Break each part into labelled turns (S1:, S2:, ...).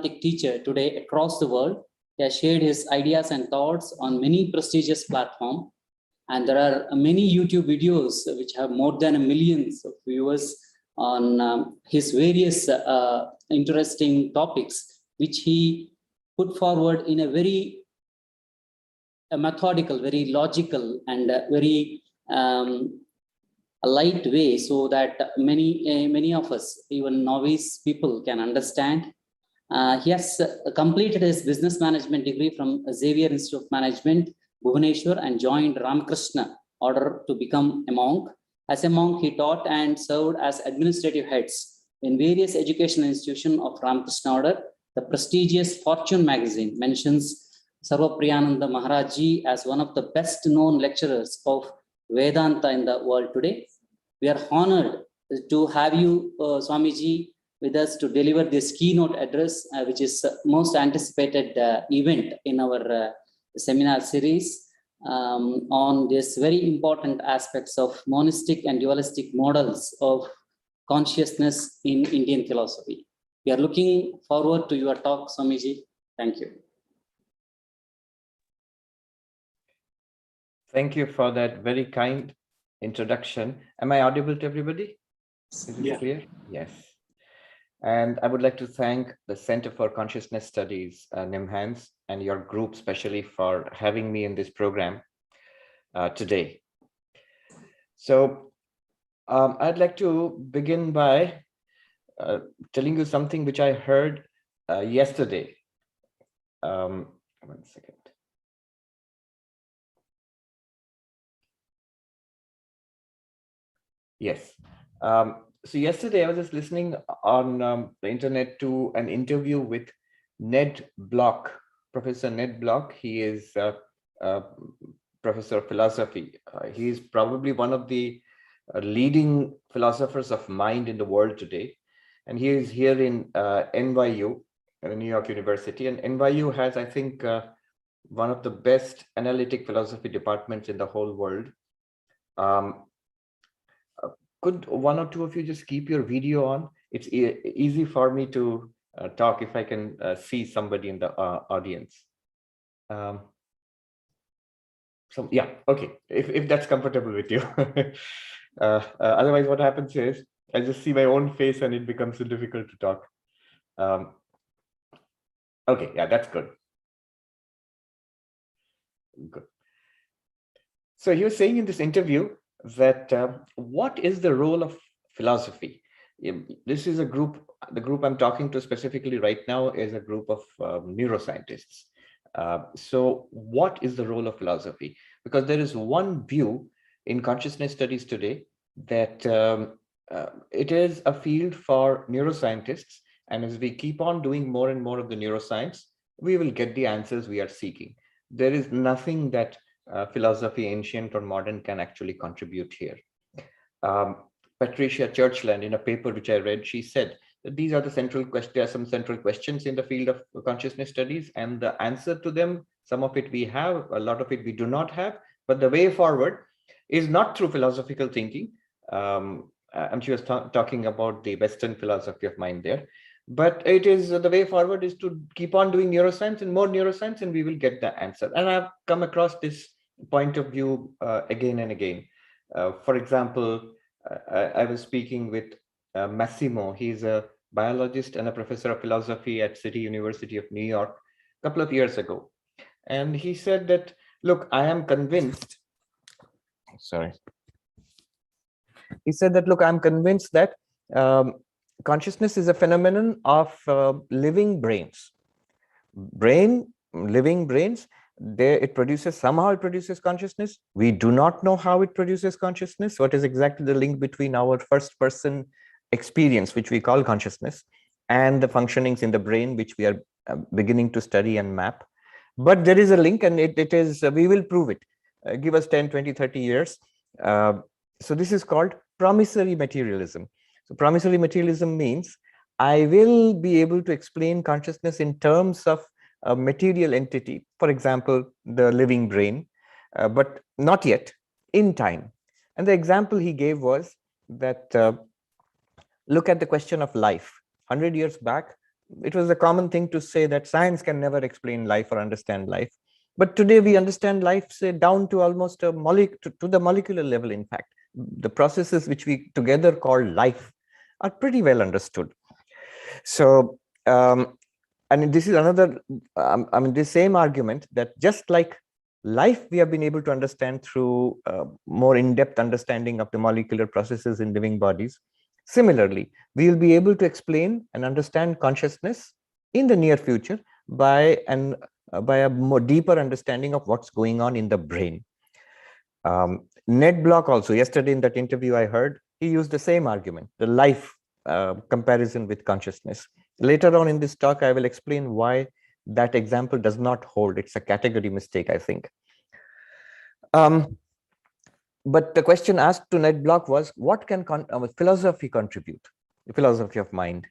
S1: teacher today across the world. He has shared his ideas and thoughts on many prestigious platforms. And there are many YouTube videos which have more than millions of viewers on his various interesting topics, which he put forward in a very methodical, very logical, and very a light way, so that many of us, even novice people, can understand. He has completed his business management degree from Xavier Institute of Management, Bhubaneswar, and joined Ramakrishna order to become a monk. As a monk, he taught and served as administrative heads in various educational institutions of Ramakrishna order. The prestigious Fortune magazine mentions Sarvapriyananda Maharaj Ji as one of the best known lecturers of Vedanta in the world today. We are honored to have you, Swamiji, with us to deliver this keynote address, which is most anticipated event in our seminar series on this very important aspects of monistic and dualistic models of consciousness in Indian philosophy. We are looking forward to your talk, Swamiji. Thank you.
S2: Thank you for that very kind introduction. Am I audible to everybody? Is it clear? Yes. And I would like to thank the Center for Consciousness Studies, NIMHANS, and your group especially for having me in this program today. So I'd like to begin by telling you something which I heard yesterday. 1 second. Yes. So yesterday I was just listening on the internet to an interview with Ned Block, Professor Ned Block. He is professor of philosophy. He is probably one of the leading philosophers of mind in the world today. And he is here in NYU, New York University. And NYU has, I think, one of the best analytic philosophy departments in the whole world. Could one or two of you just keep your video on? It's easy for me to talk if I can see somebody in the audience. So yeah, okay, if that's comfortable with you. Otherwise, what happens is I just see my own face and it becomes so difficult to talk. Okay, yeah, that's good. Good. So he was saying in this interview that what is the role of philosophy? This is a group, the group I'm talking to specifically right now is a group of neuroscientists. So what is the role of philosophy? Because there is one view in consciousness studies today that it is a field for neuroscientists. And as we keep on doing more and more of the neuroscience, we will get the answers we are seeking. There is nothing that philosophy, ancient or modern, can actually contribute here. Patricia Churchland, in a paper which I read, she said that these are the central questions. There are some central questions in the field of consciousness studies, and the answer to them, some of it we have, a lot of it we do not have. But the way forward is not through philosophical thinking. And she was talking about the Western philosophy of mind there. But it is the way forward is to keep on doing neuroscience and more neuroscience, and we will get the answer. And I've come across this point of view again and again. For example, I was speaking with Massimo. He's a biologist and a professor of philosophy at City University of New York a couple of years ago. And he said that, look, I am convinced. Sorry. He said that, look, I'm convinced that consciousness is a phenomenon of living brains. Living brains. It produces, somehow it produces consciousness. We do not know how it produces consciousness. What is exactly the link between our first person experience, which we call consciousness, and the functionings in the brain, which we are beginning to study and map. But there is a link, and it is, we will prove it. Give us 10, 20, 30 years. So this is called promissory materialism. So promissory materialism means I will be able to explain consciousness in terms of a material entity, for example, the living brain, but not yet, in time. And the example he gave was that look at the question of life. 100 years back, it was a common thing to say that science can never explain life or understand life. But today we understand life, say, down to almost a to the molecular level. In fact, the processes which we together call life are pretty well understood. So, and this is another, I mean, the same argument that just like life, we have been able to understand through more in-depth understanding of the molecular processes in living bodies. Similarly, we will be able to explain and understand consciousness in the near future by a more deeper understanding of what's going on in the brain. Ned Block also, yesterday in that interview I heard, he used the same argument, the life comparison with consciousness. Later on in this talk, I will explain why that example does not hold. It's a category mistake, I think. But the question asked to Ned Block was, what can philosophy contribute, the philosophy of mind?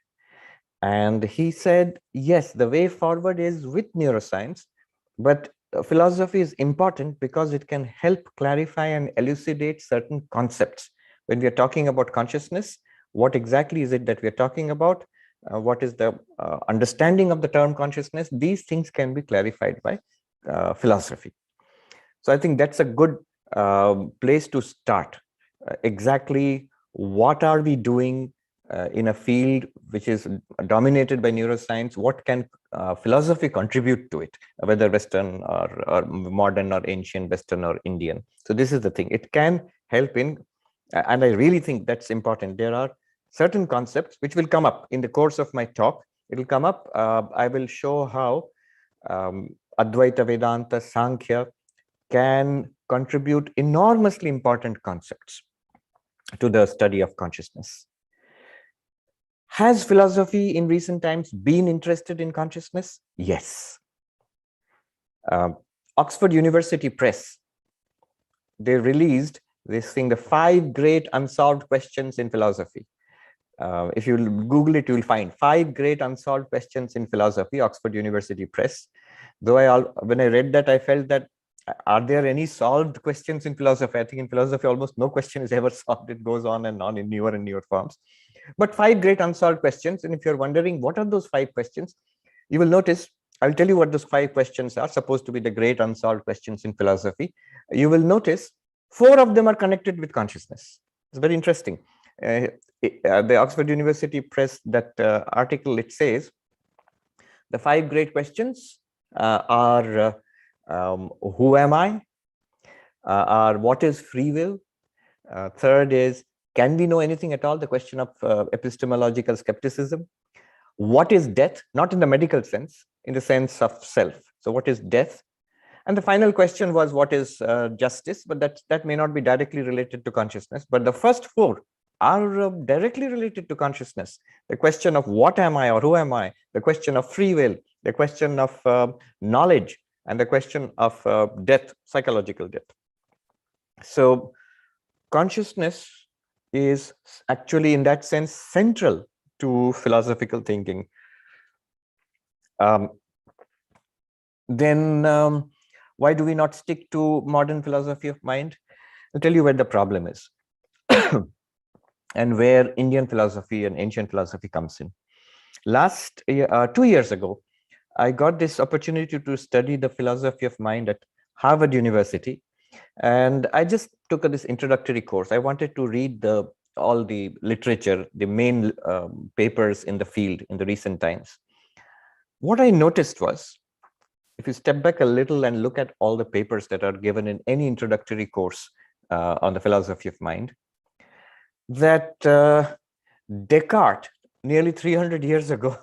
S2: And he said, yes, the way forward is with neuroscience, but philosophy is important because it can help clarify and elucidate certain concepts. When we are talking about consciousness, what exactly is it that we are talking about? What is the understanding of the term consciousness? These things can be clarified by philosophy. So I think that's a good place to start. Exactly what are we doing in a field which is dominated by neuroscience? What can philosophy contribute to it, whether Western or modern or ancient, Western or Indian? So this is the thing. It can help in, and I really think that's important. There are certain concepts which will come up in the course of my talk. It will come up. I will show how Advaita Vedanta, Sankhya can contribute enormously important concepts to the study of consciousness. Has philosophy in recent times been interested in consciousness? Yes. Oxford University Press, they released this thing, the 5 great unsolved questions in philosophy. If you Google it, you will find 5 great unsolved questions in philosophy, Oxford University Press. Though when I read that, I felt that, are there any solved questions in philosophy? I think in philosophy, almost no question is ever solved. It goes on and on in newer and newer forms. But 5 great unsolved questions. And if you're wondering what are those 5 questions, you will notice, I'll tell you what those 5 questions are, supposed to be the great unsolved questions in philosophy. You will notice 4 of them are connected with consciousness. It's very interesting. The Oxford University Press, that article, it says, the 5 great questions are, who am I? Are what is free will? Third is, can we know anything at all? The question of epistemological skepticism. What is death? Not in the medical sense, in the sense of self. So what is death? And the final question was, what is justice? But that may not be directly related to consciousness. But the first 4 are directly related to consciousness. The question of what am I or who am I? The question of free will, the question of knowledge, and the question of death, psychological death. So consciousness is actually, in that sense, central to philosophical thinking. Then why do we not stick to modern philosophy of mind? I'll tell you where the problem is and where Indian philosophy and ancient philosophy comes in. Last 2 years ago, I got this opportunity to study the philosophy of mind at Harvard University. And I just took this introductory course. I wanted to read all the literature, the main papers in the field in the recent times. What I noticed was, if you step back a little and look at all the papers that are given in any introductory course on the philosophy of mind, that Descartes, nearly 300 years ago,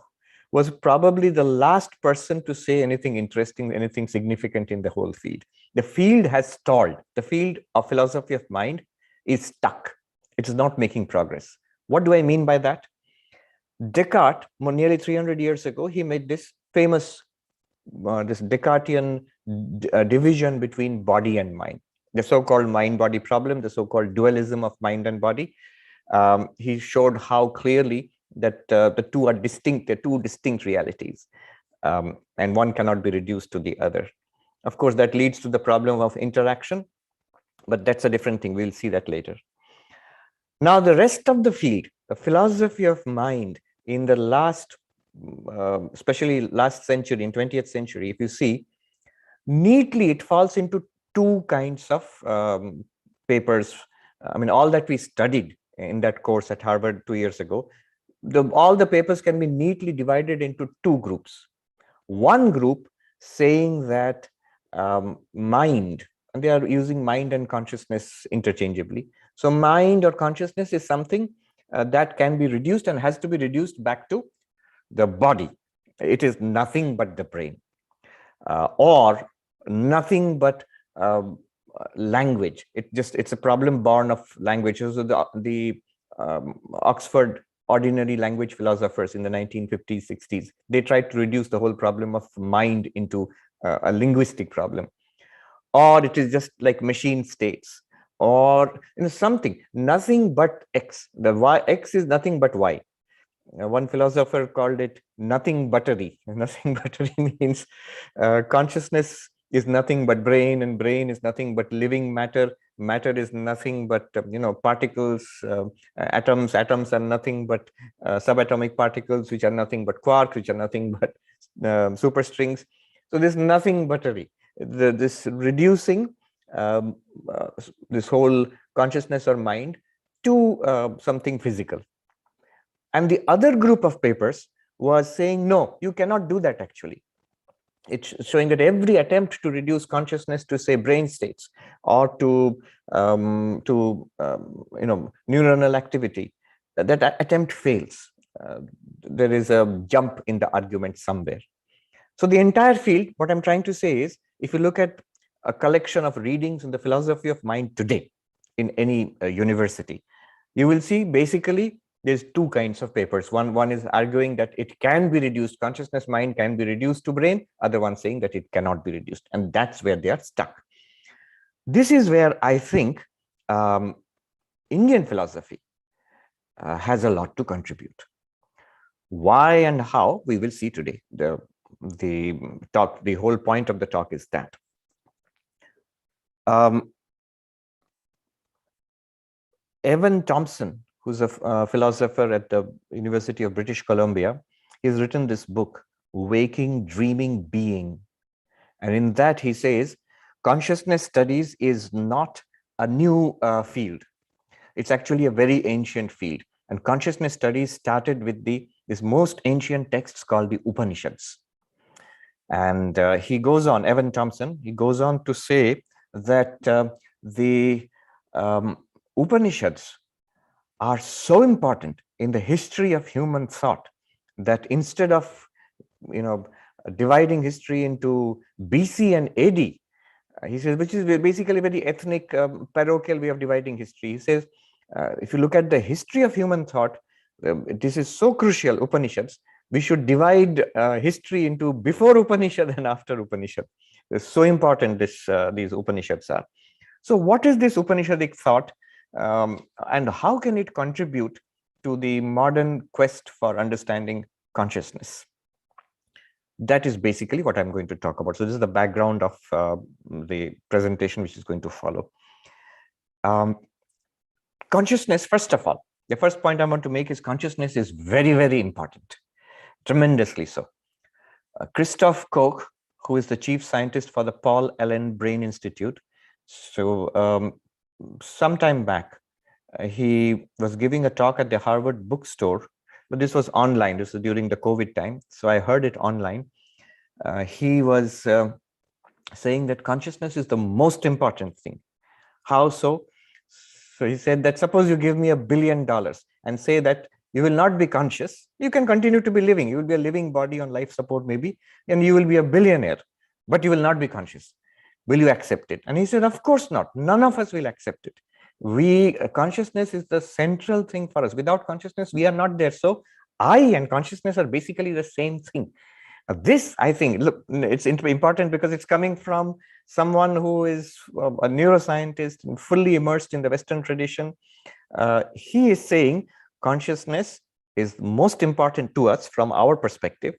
S2: was probably the last person to say anything interesting, anything significant in the whole field. The field has stalled. The field of philosophy of mind is stuck. It is not making progress. What do I mean by that? Descartes, nearly 300 years ago, he made this famous, this Descartian division between body and mind, the so-called mind-body problem, the so-called dualism of mind and body. He showed how clearly that the two are distinct, they're 2 distinct realities, and one cannot be reduced to the other. Of course, that leads to the problem of interaction, but that's a different thing. We'll see that later. Now, the rest of the field, the philosophy of mind, in the last especially last century, in 20th century, if you see, neatly it falls into two kinds of papers. I mean, all that we studied in that course at Harvard 2 years ago, all the papers can be neatly divided into two groups. One group saying that mind, and they are using mind and consciousness interchangeably. So mind or consciousness is something that can be reduced and has to be reduced back to the body. It is nothing but the brain, or nothing but language. It's a problem born of language. So the Oxford ordinary language philosophers in the 1950s, 60s, they tried to reduce the whole problem of mind into a linguistic problem. Or it is just like machine states, or something, nothing but X. The Y, X is nothing but Y. One philosopher called it nothing buttery. Nothing buttery means consciousness is nothing but brain, and brain is nothing but living matter. Matter is nothing but particles, atoms. Atoms are nothing but subatomic particles, which are nothing but quarks, which are nothing but superstrings. So there's nothing buttery. This reducing this whole consciousness or mind to something physical. And the other group of papers was saying, no, you cannot do that actually. It's showing that every attempt to reduce consciousness to, say, brain states or to neuronal activity, that attempt fails. There is a jump in the argument somewhere. So the entire field, what I'm trying to say is, if you look at a collection of readings in the philosophy of mind today in any university, you will see basically there's two kinds of papers. One is arguing that it can be reduced, consciousness mind can be reduced to brain, other one saying that it cannot be reduced, and that's where they are stuck. This is where I think Indian philosophy has a lot to contribute. Why and how, we will see today. The whole point of the talk is that. Evan Thompson, who's a philosopher at the University of British Columbia, he's written this book, Waking, Dreaming, Being. And in that he says, consciousness studies is not a new field. It's actually a very ancient field. And consciousness studies started with this most ancient texts called the Upanishads. And he goes on, Evan Thompson, he goes on to say that the Upanishads are so important in the history of human thought that instead of dividing history into BC and AD, he says, which is basically a very ethnic, parochial way of dividing history. He says, if you look at the history of human thought, this is so crucial, Upanishads, we should divide history into before Upanishad and after Upanishad. It's so important these Upanishads are. So what is this Upanishadic thought? And how can it contribute to the modern quest for understanding consciousness? That is basically what I'm going to talk about. So this is the background of the presentation which is going to follow. Consciousness, first of all, the first point I want to make is consciousness is very, very important, tremendously so. Christoph Koch, who is the chief scientist for the Paul Allen Brain Institute, so some time back, he was giving a talk at the Harvard bookstore, but this was online. This was during the COVID time, so I heard it online. He was saying that consciousness is the most important thing. How so? So he said that suppose you give me $1 billion and say that you will not be conscious, you can continue to be living. You will be a living body on life support maybe, and you will be a billionaire, but you will not be conscious. Will you accept it? And he said, of course not. None of us will accept it. Consciousness is the central thing for us. Without consciousness, we are not there. So I and consciousness are basically the same thing. This, I think, look, it's important because it's coming from someone who is a neuroscientist and fully immersed in the Western tradition. He is saying consciousness is most important to us from our perspective.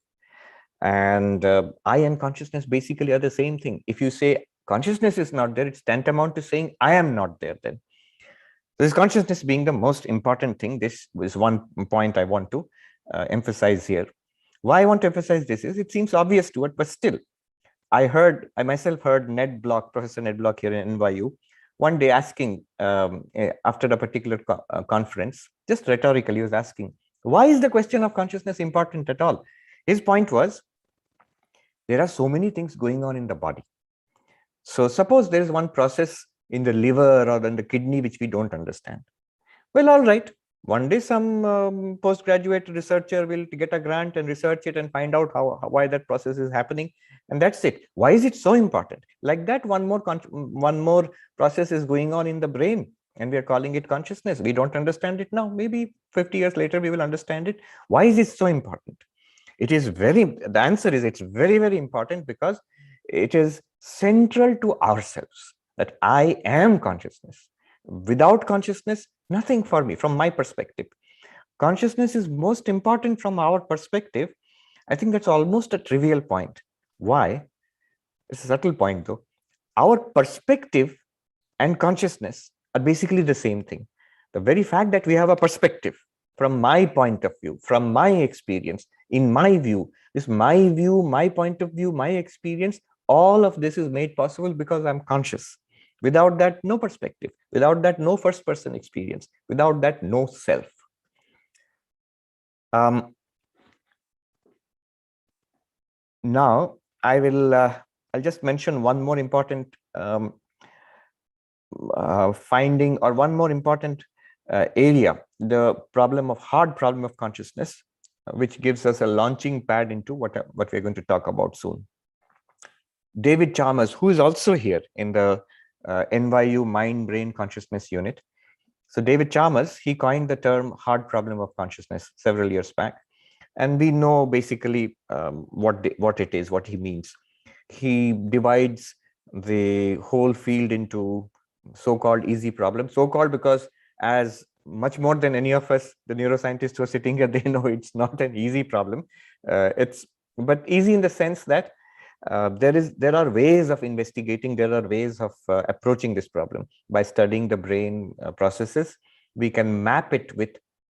S2: And I and consciousness basically are the same thing. If you say consciousness is not there, it's tantamount to saying I am not there then. This consciousness being the most important thing, this is one point I want to emphasize here. Why I want to emphasize this is it seems obvious to it, but still, I myself heard Ned Block, Professor Ned Block here in NYU, one day asking after a particular conference, just rhetorically, he was asking, why is the question of consciousness important at all? His point was, there are so many things going on in the body. So suppose there is one process in the liver or in the kidney which we don't understand. Well, all right. One day some postgraduate researcher will get a grant and research it and find out why that process is happening. And that's it. Why is it so important? Like that, one more process is going on in the brain, and we are calling it consciousness. We don't understand it now. Maybe 50 years later, we will understand it. Why is it so important? The answer is it's very, very important because it is central to ourselves, that I am consciousness. Without consciousness, nothing for me, from my perspective. Consciousness is most important from our perspective. I think that's almost a trivial point. Why? It's a subtle point though. Our perspective and consciousness are basically the same thing. The very fact that we have a perspective, from my point of view, from my experience, in my view, my point of view, my experience, all of this is made possible because I'm conscious. Without that, no perspective. Without that, no first person experience. Without that, no self. Now, I'll just mention one more important finding, or one more important area, the hard problem of consciousness, which gives us a launching pad into what we're going to talk about soon. David Chalmers, who is also here in the NYU Mind Brain Consciousness Unit. So David Chalmers, he coined the term hard problem of consciousness several years back. And we know basically what it is, what he means. He divides the whole field into so-called easy problems, so-called because as much more than any of us, the neuroscientists who are sitting here, they know it's not an easy problem. But easy in the sense that there are ways of investigating, there are ways of approaching this problem. By studying the brain processes, we can map it with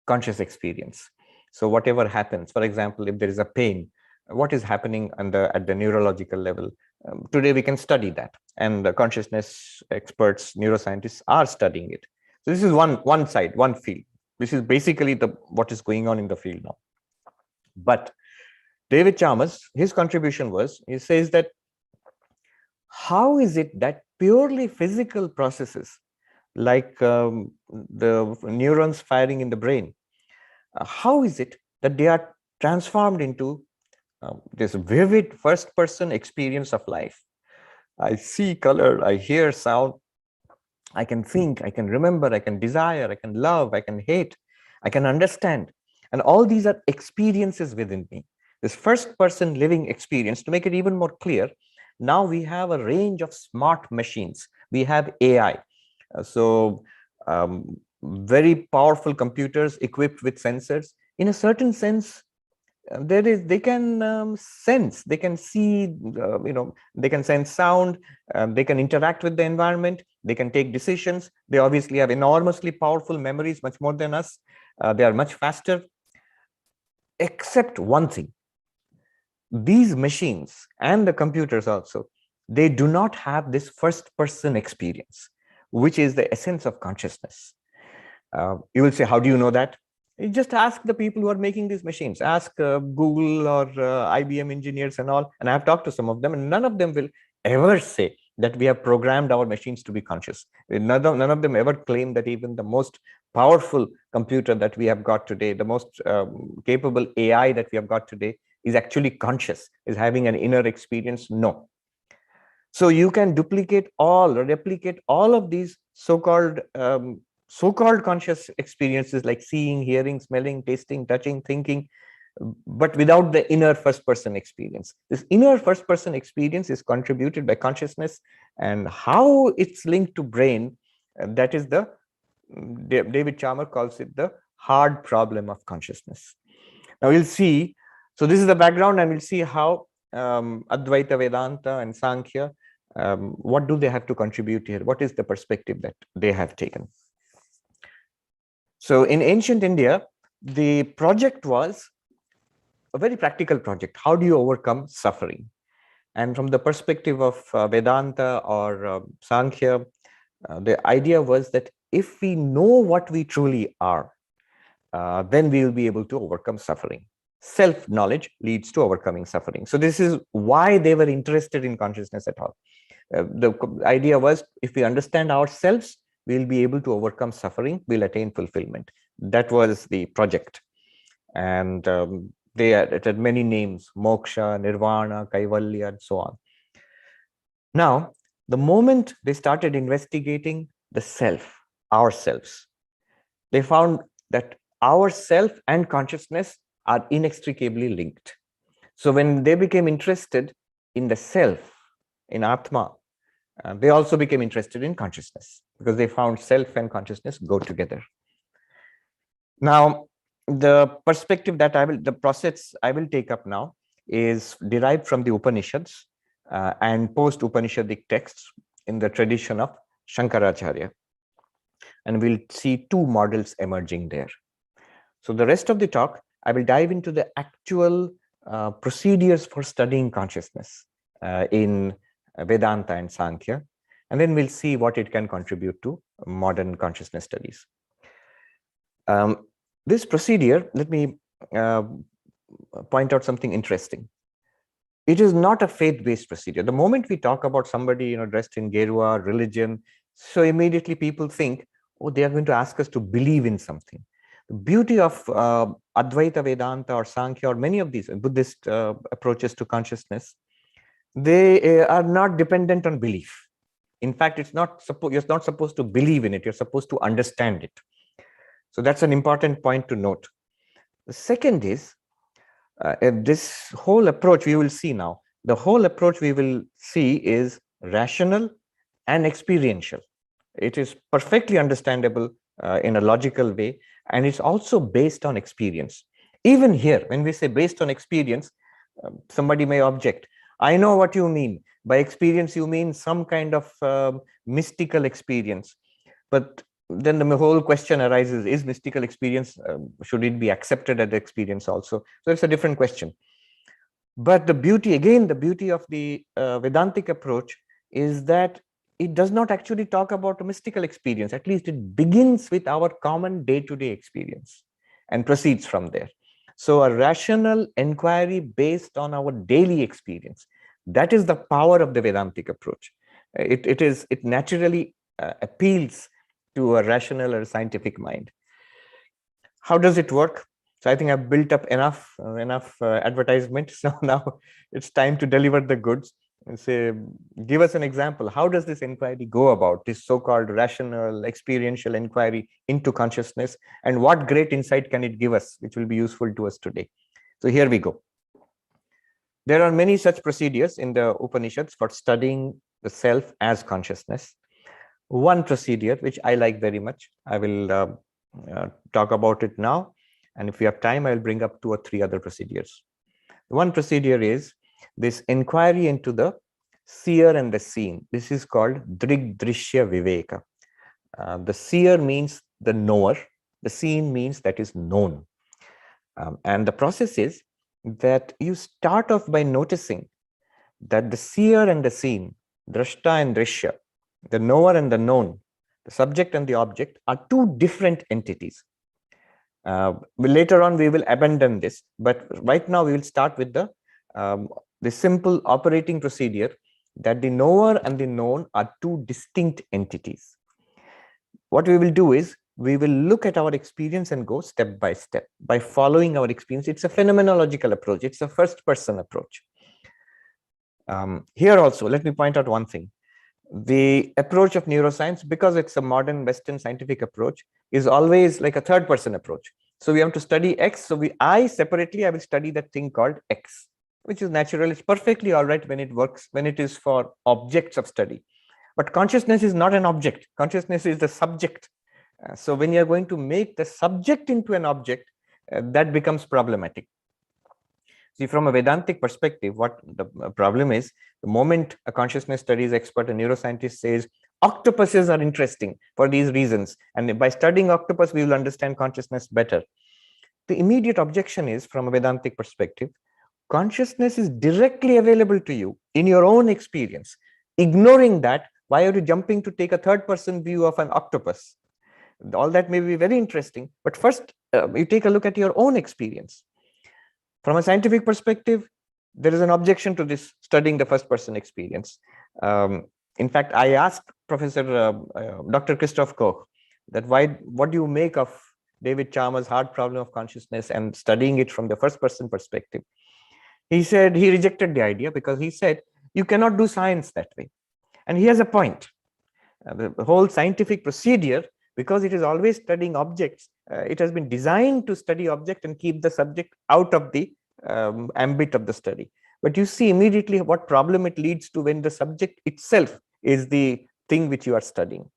S2: conscious experience. So whatever happens, for example, if there is a pain, what is happening at the neurological level? Today we can study that, and the consciousness experts, neuroscientists are studying it. So this is one side, one field. This is basically what is going on in the field now. But David Chalmers, his contribution was, he says that how is it that purely physical processes like the neurons firing in the brain, how is it that they are transformed into this vivid first-person experience of life? I see color, I hear sound, I can think, I can remember, I can desire, I can love, I can hate, I can understand. And all these are experiences within me. This first-person living experience, to make it even more clear, now we have a range of smart machines. We have AI. Very powerful computers equipped with sensors. In a certain sense, they can sense, they can see, they can sense sound, they can interact with the environment, they can take decisions. They obviously have enormously powerful memories, much more than us. They are much faster, except one thing. These machines and the computers also, they do not have this first-person experience, which is the essence of consciousness. You will say, how do you know that? You just ask the people who are making these machines. Ask Google or IBM engineers and all. And I've talked to some of them, and none of them will ever say that we have programmed our machines to be conscious. None of them ever claim that even the most powerful computer that we have got today, the most capable AI that we have got today, is actually conscious, is having an inner experience. No. So you can replicate all of these so-called conscious experiences like seeing, hearing, smelling, tasting, touching, thinking, but without the inner first-person experience. This inner first-person experience is contributed by consciousness, and how it's linked to brain, that is David Chalmers calls it the hard problem of consciousness. Now we'll see, so this is the background, and we'll see how Advaita Vedanta and Sankhya, what do they have to contribute here? What is the perspective that they have taken? So in ancient India, the project was a very practical project. How do you overcome suffering? And from the perspective of Vedanta or Sankhya, the idea was that if we know what we truly are, then we will be able to overcome suffering. Self-knowledge leads to overcoming suffering. So this is why they were interested in consciousness at all. The idea was, if we understand ourselves, we'll be able to overcome suffering, we'll attain fulfillment. That was the project. And it had many names: moksha, nirvana, kaivalya, and so on. Now, the moment they started investigating the self, ourselves, they found that our self and consciousness are inextricably linked. So when they became interested in the self, in Atma, they also became interested in consciousness, because they found self and consciousness go together. Now, the perspective that the process I will take up now is derived from the Upanishads and post-Upanishadic texts in the tradition of Shankaracharya. And we'll see two models emerging there. So the rest of the talk, I will dive into the actual procedures for studying consciousness in Vedanta and Sankhya, and then we'll see what it can contribute to modern consciousness studies. This procedure, let me point out something interesting. It is not a faith-based procedure. The moment we talk about somebody, dressed in Gerua, religion, so immediately people think, oh, they are going to ask us to believe in something. The beauty of Advaita Vedanta or Sankhya or many of these Buddhist approaches to consciousness, they are not dependent on belief. In fact, you're not supposed to believe in it, you're supposed to understand it. So that's an important point to note. The second is, this whole approach we will see now, the whole approach we will see is rational and experiential. It is perfectly understandable in a logical way, and it's also based on experience. Even here, when we say based on experience, somebody may object. I know what you mean. By experience, you mean some kind of mystical experience. But then the whole question arises, is mystical experience, should it be accepted as experience also? So it's a different question. But the beauty of the Vedantic approach is that it does not actually talk about a mystical experience. At least it begins with our common day-to-day experience and proceeds from there. So a rational inquiry based on our daily experience, that is the power of the Vedantic approach. It naturally appeals to a rational or scientific mind. How does it work? So I think I've built up enough advertisement. So now it's time to deliver the goods and say, give us an example. How does this inquiry go about, this so-called rational, experiential inquiry into consciousness, and what great insight can it give us, which will be useful to us today? So here we go. There are many such procedures in the Upanishads for studying the self as consciousness. One procedure, which I like very much, I will talk about it now. And if we have time, I'll bring up 2 or 3 other procedures. One procedure is this inquiry into the seer and the seen. This is called Drigdrishya Viveka. The seer means the knower. The seen means that is known. And the process is that you start off by noticing that the seer and the seen, drashta and drishya, the knower and the known, the subject and the object, are 2 different entities. Later on, we will abandon this, but right now we will start with the simple operating procedure that the knower and the known are 2 distinct entities. What we will do is, we will look at our experience and go step by step by following our experience. It's a phenomenological approach. It's a first-person approach. Here also, let me point out one thing. The approach of neuroscience, because it's a modern Western scientific approach, is always like a third-person approach. So we have to study X. So I will study that thing called X, which is natural. It's perfectly all right when it works, when it is for objects of study. But consciousness is not an object. Consciousness is the subject. So when you're going to make the subject into an object, that becomes problematic. See, from a Vedantic perspective, what the problem is, the moment a consciousness studies expert, a neuroscientist says, octopuses are interesting for these reasons, and by studying octopus, we will understand consciousness better. The immediate objection is, from a Vedantic perspective, consciousness is directly available to you in your own experience. Ignoring that, why are you jumping to take a third-person view of an octopus? All that may be very interesting, but first you take a look at your own experience. From a scientific perspective, there is an objection to this studying the first-person experience. In fact, I asked Professor Dr. Christoph Koch that what do you make of David Chalmers' hard problem of consciousness and studying it from the first-person perspective? He said he rejected the idea because he said you cannot do science that way. And he has a point. The whole scientific procedure, because it is always studying objects, it has been designed to study object and keep the subject out of the ambit of the study. But you see immediately what problem it leads to when the subject itself is the thing which you are studying.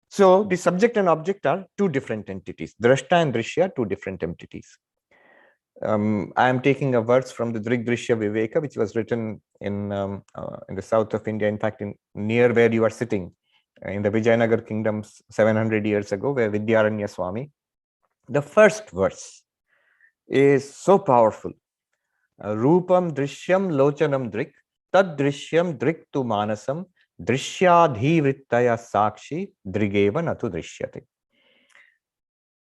S2: So the subject and object are two different entities. Drashta and Drishya, two different entities. I am taking a verse from the Drigdrishya Viveka, which was written in the south of India, in fact, near where you are sitting, in the Vijayanagar kingdoms 700 years ago, where Vidyaranya Swami. The first verse is so powerful. Rupam Drishyam Lochanam Drik, Tad Drishyam Drik tu Manasam, Drishyadhi Vrittaya Sakshi, Drigeva Natu Drishyate.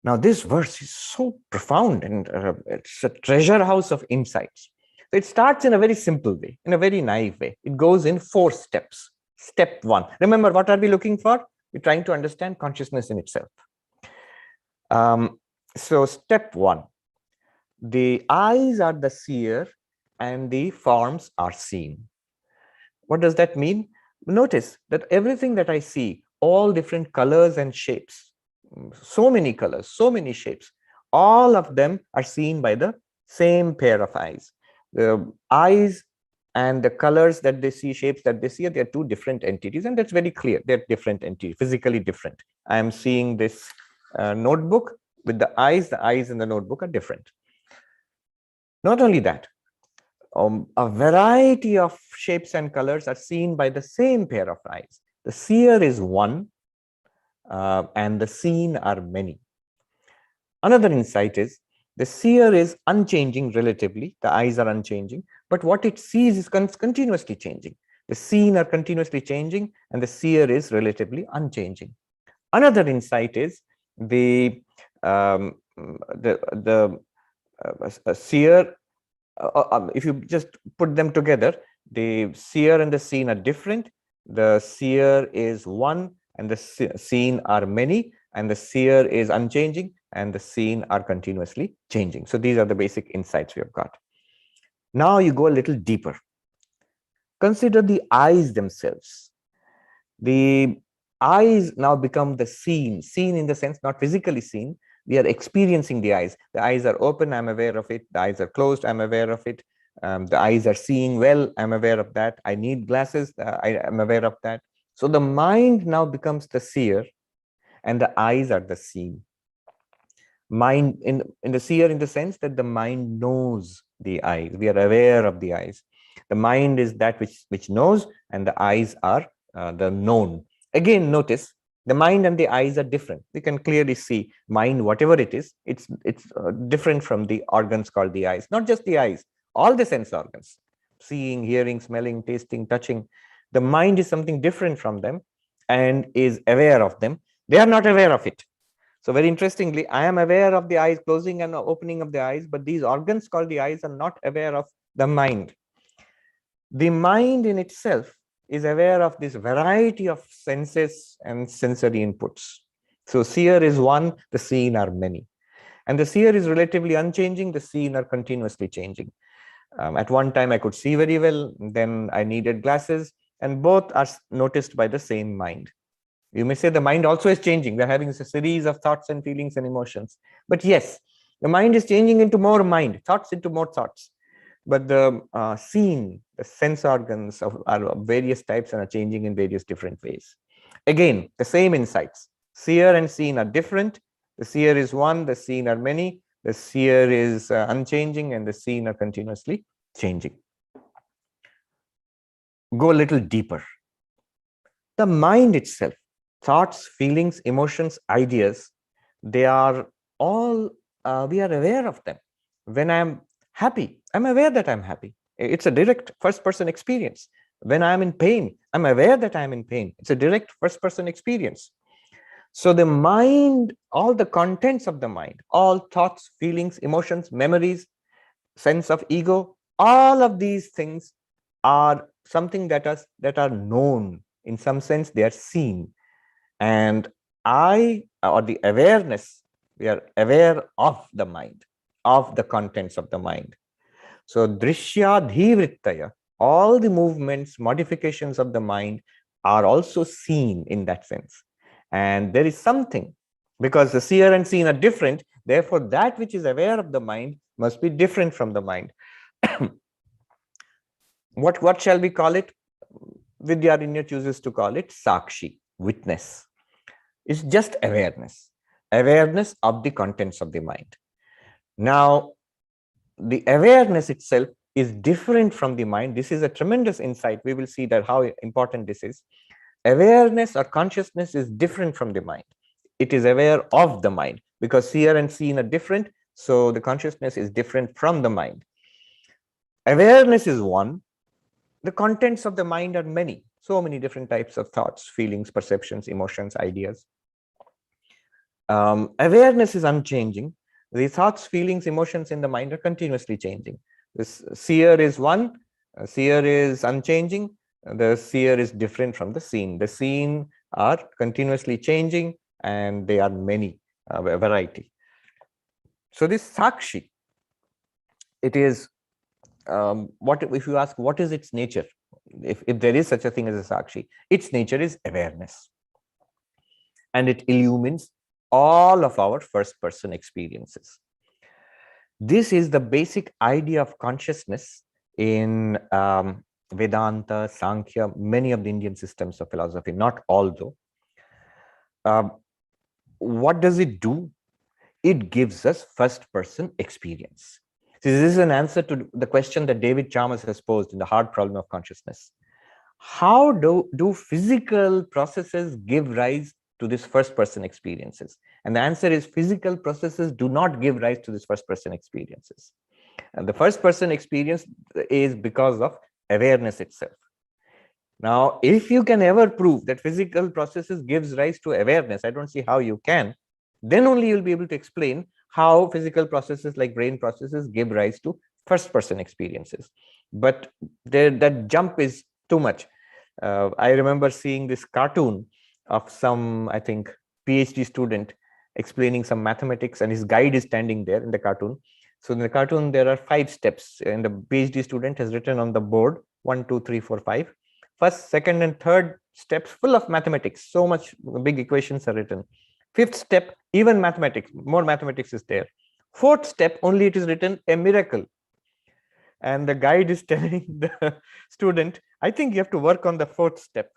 S2: Now, this verse is so profound and it's a treasure house of insights. So it starts in a very simple way, in a very naive way. It goes in 4 steps. Step 1. Remember, what are we looking for? We're trying to understand consciousness in itself. So step 1. The eyes are the seer and the forms are seen. What does that mean? Notice that everything that I see, all different colors and shapes, so many colors, so many shapes, all of them are seen by the same pair of eyes. The eyes and the colors that they see, shapes that they see, they are two different entities, and that's very clear. They're different entities, physically different. I am seeing this notebook with the eyes in the notebook are different. Not only that, a variety of shapes and colors are seen by the same pair of eyes. The seer is one, and the seen are many. Another insight is the seer is unchanging relatively. The eyes are unchanging, but what it sees is continuously changing. The seen are continuously changing, and the seer is relatively unchanging. Another insight is the seer. If you just put them together, the seer and the seen are different. The seer is one, and the seen are many, and the seer is unchanging, and the seen are continuously changing. So these are the basic insights we have got. Now you go a little deeper. Consider the eyes themselves. The eyes now become the seen in the sense not physically seen. We are experiencing the eyes. The eyes are open, I'm aware of it. The eyes are closed, I'm aware of it. The eyes are seeing well, I'm aware of that. I need glasses, I am aware of that. So the mind now becomes the seer, and the eyes are the seen. Mind in the seer in the sense that the mind knows the eyes. We are aware of the eyes. The mind is that which knows, and the eyes are the known. Again, notice the mind and the eyes are different. We can clearly see mind, whatever it is, it's different from the organs called the eyes. Not just the eyes, all the sense organs, seeing, hearing, smelling, tasting, touching. The mind is something different from them and is aware of them. They are not aware of it. So very interestingly, I am aware of the eyes closing and opening of the eyes, but these organs called the eyes are not aware of the mind. The mind in itself is aware of this variety of senses and sensory inputs. So seer is one, the seen are many. And the seer is relatively unchanging, the seen are continuously changing. At one time I could see very well, then I needed glasses, and both are noticed by the same mind. You may say the mind also is changing. We're having a series of thoughts and feelings and emotions. But yes, the mind is changing into more mind, thoughts into more thoughts. But the seen, the sense organs are of various types and are changing in various different ways. Again, the same insights. Seer and seen are different. The seer is one, the seen are many. The seer is unchanging, and the seen are continuously changing. Go a little deeper. The mind itself, thoughts, feelings, emotions, ideas, they are all we are aware of them. When I'm happy, I'm aware that I'm happy. It's a direct first-person experience. When I'm in pain, I'm aware that I'm in pain. It's a direct first-person experience. So the mind, all the contents of the mind, all thoughts, feelings, emotions, memories, sense of ego, all of these things are something that are known. In some sense, they are seen. And I, or the awareness, we are aware of the mind, of the contents of the mind. So drishyadhivrittaya, all the movements, modifications of the mind are also seen in that sense. And there is something, because the seer and seen are different, therefore that which is aware of the mind must be different from the mind. What shall we call it? Vidyarinya chooses to call it Sakshi, witness. It's just awareness, awareness of the contents of the mind. Now, the awareness itself is different from the mind. This is a tremendous insight. We will see that how important this is. Awareness or consciousness is different from the mind. It is aware of the mind, because seer and seen are different. So the consciousness is different from the mind. Awareness is one. The contents of the mind are many, so many different types of thoughts, feelings, perceptions, emotions, ideas. Awareness is unchanging. The thoughts, feelings, emotions in the mind are continuously changing. This seer is one, seer is unchanging, the seer is different from the seen. The seen are continuously changing, and they are many, a variety. So this Sakshi, it is, what if you ask, what is its nature? If there is such a thing as a Sakshi, its nature is awareness. And it illumines all of our first-person experiences. This is the basic idea of consciousness in Vedanta, Sankhya, many of the Indian systems of philosophy, not all though. What does it do? It gives us first-person experience. So this is an answer to the question that David Chalmers has posed in The Hard Problem of Consciousness. How do physical processes give rise to this first-person experiences? And the answer is physical processes do not give rise to this first-person experiences. And the first-person experience is because of awareness itself. Now, if you can ever prove that physical processes gives rise to awareness, I don't see how you can, then only you'll be able to explain how physical processes like brain processes give rise to first-person experiences. But that jump is too much. I remember seeing this cartoon of some, I think, PhD student explaining some mathematics, and his guide is standing there in the cartoon. So in the cartoon, there are 5 steps, and the PhD student has written on the board 1, 2, 3, 4, 5. First, second, and third steps full of mathematics. So much big equations are written. 5th step, even mathematics, more mathematics is there. 4th step, only it is written a miracle. And the guide is telling the student, I think you have to work on the 4th step.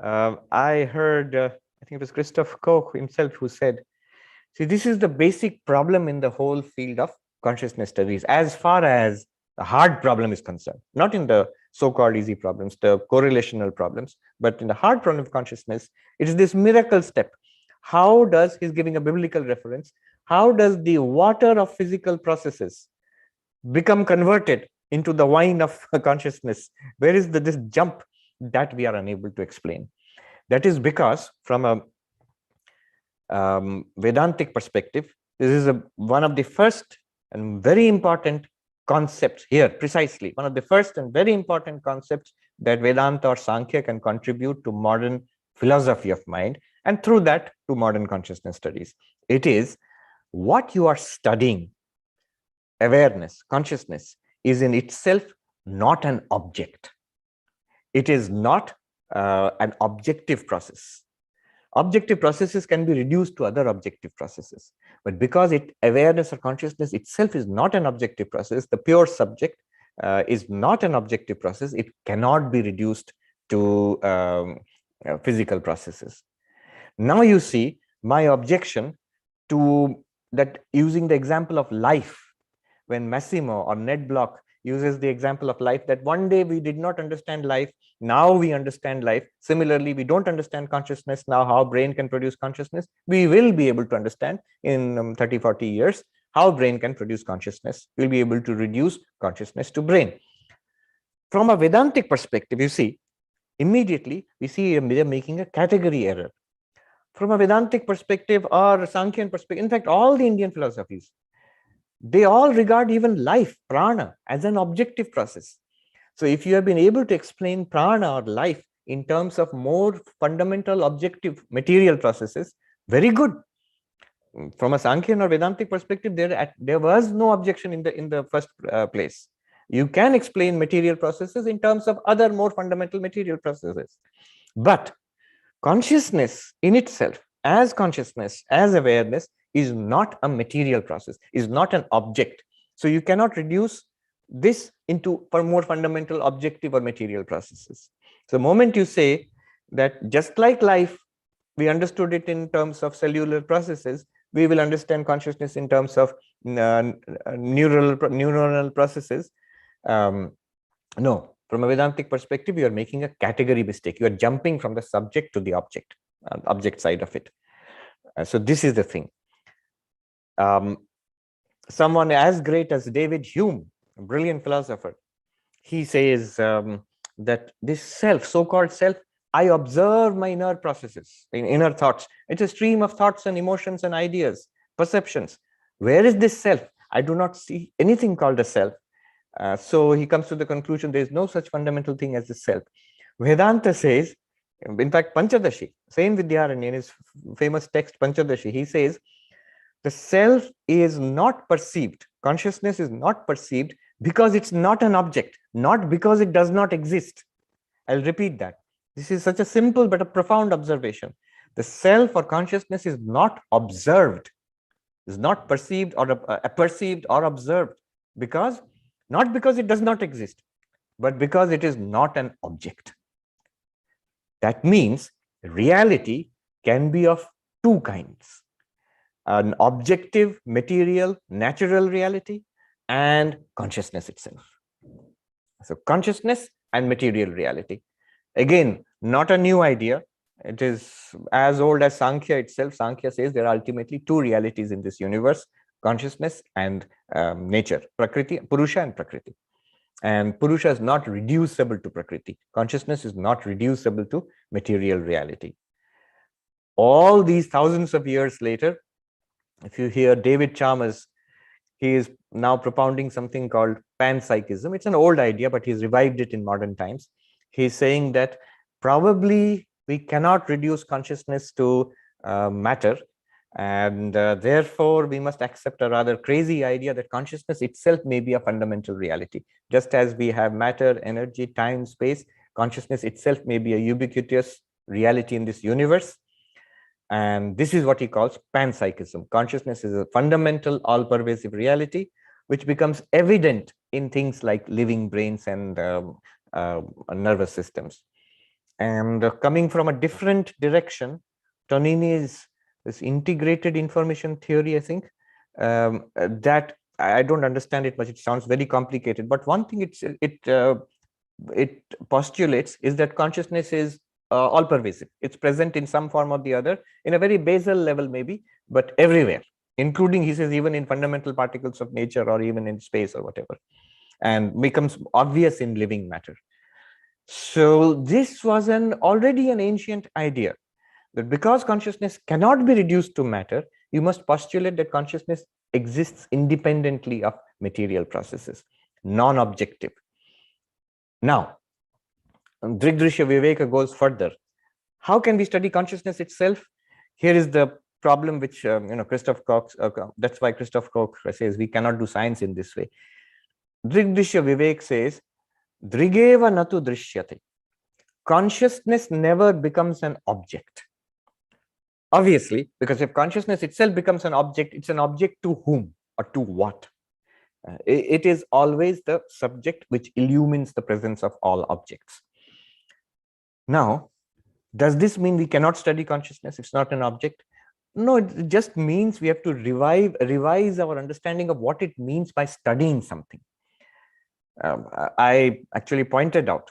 S2: I heard, I think it was Christoph Koch himself who said, see, this is the basic problem in the whole field of consciousness studies, as far as the hard problem is concerned, not in the so-called easy problems, the correlational problems, but in the hard problem of consciousness, it is this miracle step. How does, he's giving a biblical reference, how does the water of physical processes become converted into the wine of consciousness? Where is this jump that we are unable to explain? That is because from a Vedantic perspective, this is one of the first and very important concepts here, precisely one of the first and very important concepts that Vedanta or Sankhya can contribute to modern philosophy of mind, and through that to modern consciousness studies. It is what you are studying, awareness, consciousness, is in itself not an object. It is not an objective process. Objective processes can be reduced to other objective processes, but because awareness or consciousness itself is not an objective process, the pure subject is not an objective process, it cannot be reduced to physical processes. Now you see my objection to that, using the example of life, when Massimo or Ned Block uses the example of life, that one day we did not understand life, now we understand life. Similarly, we don't understand consciousness now, how brain can produce consciousness. We will be able to understand in 30, 40 years how brain can produce consciousness. We'll be able to reduce consciousness to brain. From a Vedantic perspective, you see, immediately we see they're making a category error. From a Vedantic perspective or Sankhyan perspective, in fact, all the Indian philosophies, they all regard even life, prana, as an objective process. So if you have been able to explain prana or life in terms of more fundamental, objective, material processes, very good. From a Sankhyan or Vedantic perspective, there was no objection in the first place. You can explain material processes in terms of other more fundamental material processes. But consciousness in itself, as consciousness, as awareness, is not a material process, is not an object. So you cannot reduce this into for more fundamental objective or material processes. So the moment you say that just like life, we understood it in terms of cellular processes, we will understand consciousness in terms of neuronal processes. No, from a Vedantic perspective, you are making a category mistake. You are jumping from the subject to the object, object side of it. So this is the thing. Someone as great as David Hume, a brilliant philosopher, he says that this self, so-called self, I observe my inner processes, inner thoughts. It's a stream of thoughts and emotions and ideas, perceptions. Where is this self? I do not see anything called a self. So he comes to the conclusion there is no such fundamental thing as the self. Vedanta says, in fact, Panchadashi, same Vidyaranya, in his famous text Panchadashi, he says, the self is not perceived. Consciousness is not perceived because it's not an object, not because it does not exist. I'll repeat that. This is such a simple but a profound observation. The self or consciousness is not observed, is not perceived or observed not because it does not exist, but because it is not an object. That means reality can be of two kinds: an objective, material, natural reality, and consciousness itself. So consciousness and material reality. Again, not a new idea. It is as old as Sankhya itself. Sankhya says there are ultimately two realities in this universe: consciousness and nature, Prakriti, Purusha and Prakriti. And Purusha is not reducible to Prakriti. Consciousness is not reducible to material reality. All these thousands of years later, if you hear David Chalmers, he is now propounding something called panpsychism. It's an old idea, but he's revived it in modern times. He's saying that probably we cannot reduce consciousness to matter, and therefore we must accept a rather crazy idea that consciousness itself may be a fundamental reality. Just as we have matter, energy, time, space, consciousness itself may be a ubiquitous reality in this universe. And this is what he calls panpsychism. Consciousness is a fundamental, all-pervasive reality, which becomes evident in things like living brains and nervous systems. And coming from a different direction, Tonini's this integrated information theory, I think, that I don't understand it much. It sounds very complicated. But one thing it postulates is that consciousness is all pervasive. It's present in some form or the other, in a very basal level maybe, but everywhere, including, he says, even in fundamental particles of nature or even in space or whatever, and becomes obvious in living matter. So this was already an ancient idea, that because consciousness cannot be reduced to matter, you must postulate that consciousness exists independently of material processes, non-objective. Now, Drigdrishya Viveka goes further. How can we study consciousness itself? Here is the problem which Christoph Koch, that's why Christoph Koch says we cannot do science in this way. Drigdrishya Vivek says, Drigeva natu drishyate. Consciousness never becomes an object. Obviously, because if consciousness itself becomes an object, it's an object to whom or to what? It is always the subject which illumines the presence of all objects. Now, does this mean we cannot study consciousness? It's not an object? No, it just means we have to revise our understanding of what it means by studying something. I actually pointed out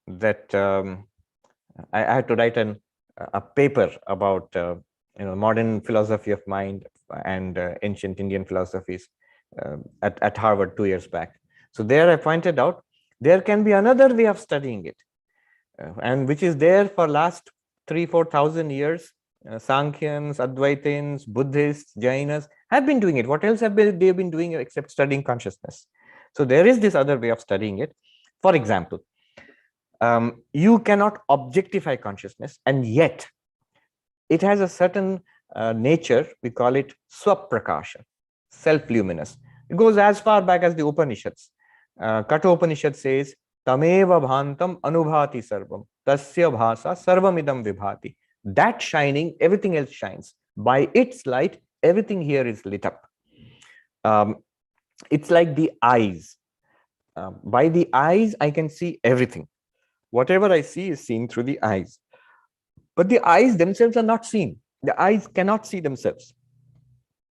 S2: that I had to write a paper about modern philosophy of mind and ancient Indian philosophies at Harvard 2 years back. So there I pointed out there can be another way of studying it, and which is there for last 3,000-4,000 years. Sankhyans, Advaitins, Buddhists, Jainas have been doing it. What else have they been doing except studying consciousness? So there is this other way of studying it. For example, you cannot objectify consciousness, and yet it has a certain nature. We call it swaprakasha, self-luminous. It goes as far back as the Upanishads. Katha Upanishad says, Tameva bhantam anubhati sarvam, tasya bhasa sarvamidam vibhati. That shining, everything else shines. By its light, everything here is lit up. It's like the eyes. By the eyes, I can see everything. Whatever I see is seen through the eyes. But the eyes themselves are not seen. The eyes cannot see themselves.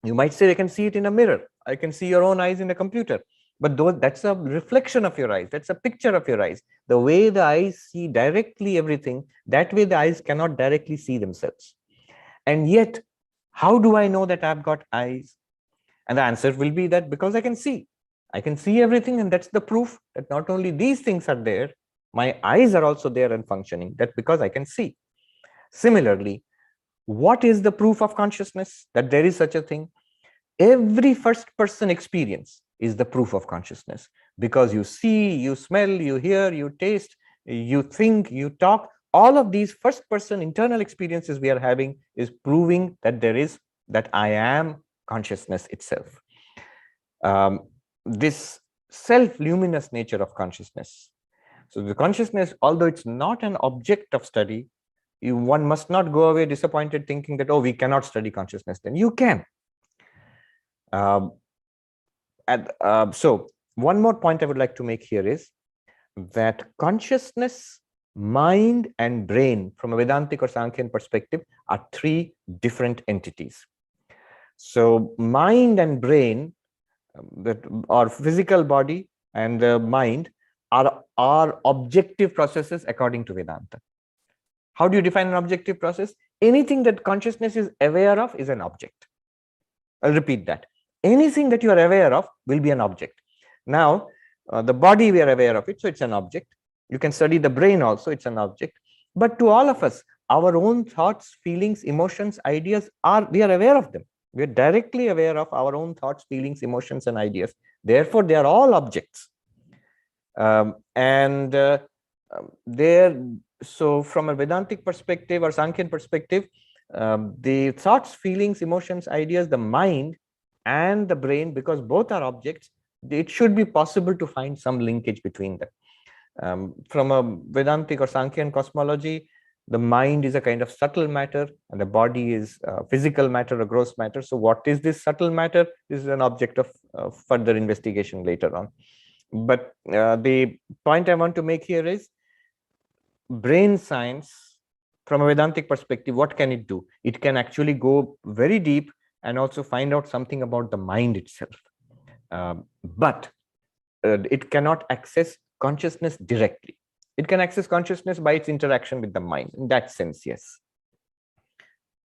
S2: You might say, I can see it in a mirror. I can see your own eyes in a computer. But that's a reflection of your eyes. That's a picture of your eyes. The way the eyes see directly everything, that way the eyes cannot directly see themselves. And yet, how do I know that I've got eyes? And the answer will be that because I can see. I can see everything, and that's the proof that not only these things are there, my eyes are also there and functioning. That's because I can see. Similarly, what is the proof of consciousness that there is such a thing? Every first-person experience is the proof of consciousness, because you see, you smell, you hear, you taste, you think, you talk. All of these first-person internal experiences we are having is proving that there is, that I am consciousness itself. This self-luminous nature of consciousness. So the consciousness, although it's not an object of study, one must not go away disappointed thinking that, oh, we cannot study consciousness. Then you can. So one more point I would like to make here is that consciousness, mind, and brain from a Vedantic or Sankhyan perspective are three different entities. So mind and brain, our physical body and the mind, are objective processes according to Vedanta. How do you define an objective process? Anything that consciousness is aware of is an object. I'll repeat that. Anything that you are aware of will be an object. Now, the body, we are aware of it, so it's an object. You can study the brain also, it's an object. But to all of us, our own thoughts, feelings, emotions, ideas, we are aware of them. We are directly aware of our own thoughts, feelings, emotions, and ideas. Therefore, they are all objects. So from a Vedantic perspective or Sankhyan perspective, the thoughts, feelings, emotions, ideas, the mind and the brain, because both are objects, it should be possible to find some linkage between them. From a Vedantic or Sankhyan cosmology, the mind is a kind of subtle matter and the body is physical matter or gross matter. So what is this subtle matter? This is an object of further investigation later on. But the point I want to make here is brain science, from a Vedantic perspective, what can it do? It can actually go very deep and also find out something about the mind itself. But it cannot access consciousness directly. It can access consciousness by its interaction with the mind. In that sense, yes.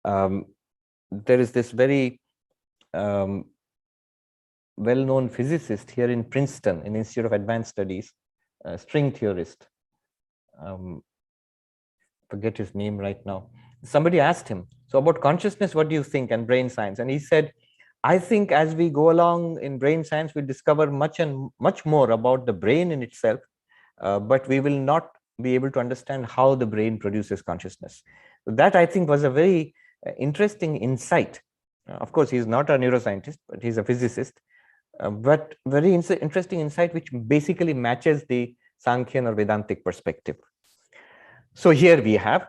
S2: There is this very well-known physicist here in Princeton, in Institute of Advanced Studies, string theorist. Forget his name right now. Somebody asked him, so about consciousness, what do you think, and brain science? And he said, I think as we go along in brain science, we'll discover much more about the brain in itself, but we will not be able to understand how the brain produces consciousness. So that, I think, was a very interesting insight. Of course, he's not a neuroscientist, but he's a physicist. But very interesting insight, which basically matches the Sankhyan or Vedantic perspective. So here we have,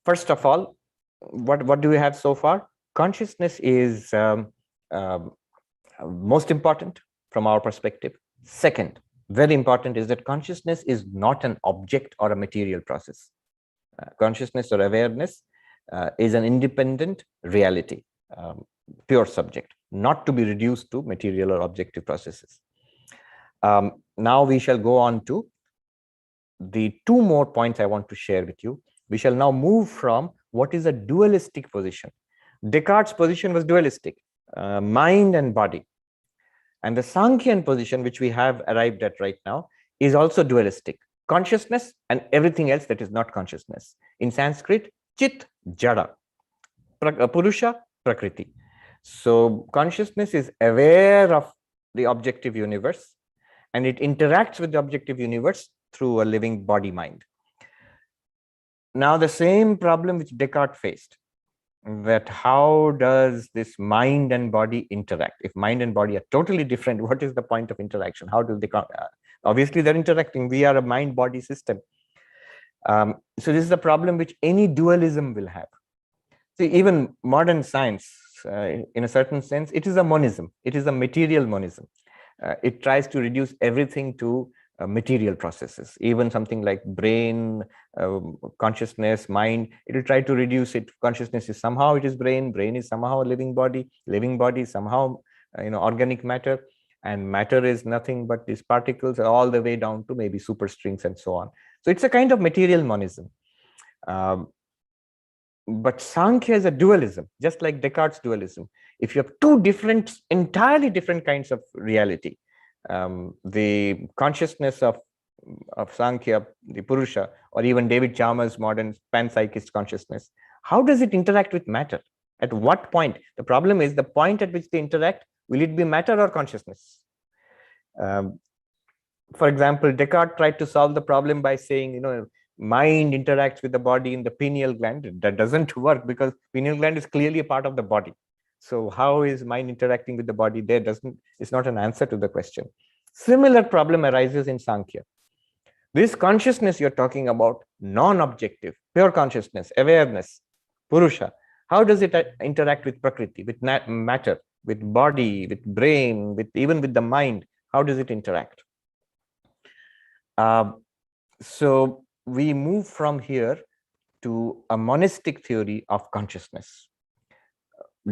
S2: first of all, what do we have so far? Consciousness is most important from our perspective. Second, very important, is that consciousness is not an object or a material process. Consciousness or awareness is an independent reality, pure subject, not to be reduced to material or objective processes. now we shall go on to the two more points I want to share with you. We shall now move from what is a dualistic position. Descartes' position was dualistic, mind and body. And the Sankhyan position, which we have arrived at right now, is also dualistic. Consciousness and everything else that is not consciousness. In Sanskrit, chit, jada. Purusha, prakriti. So consciousness is aware of the objective universe, and it interacts with the objective universe through a living body mind. Now, the same problem which Descartes faced, that how does this mind and body interact? If mind and body are totally different, what is the point of interaction? How do they obviously they're interacting? We are a mind body system. So this is a problem which any dualism will have. See, even modern science, in a certain sense, it is a monism. It is a material monism. It tries to reduce everything to material processes. Even something like brain, consciousness, mind, it will try to reduce it. Consciousness is somehow it is brain, brain is somehow a living body is somehow organic matter, and matter is nothing but these particles all the way down to maybe superstrings and so on. So it's a kind of material monism. But Sankhya is a dualism, just like Descartes' dualism. If you have two entirely different kinds of reality, the consciousness of Sankhya, the Purusha, or even David Chalmers' modern panpsychist consciousness, how does it interact with matter? At what point? The problem is the point at which they interact, will it be matter or consciousness? For example, Descartes tried to solve the problem by saying, mind interacts with the body in the pineal gland. That doesn't work because pineal gland is clearly a part of the body. So how is mind interacting with the body there? It's not an answer to the question. Similar problem arises in Sankhya. This consciousness you're talking about, non-objective, pure consciousness, awareness, Purusha, how does it interact with Prakriti, with matter, with body, with brain, even with the mind? How does it interact? So we move from here to a monistic theory of consciousness.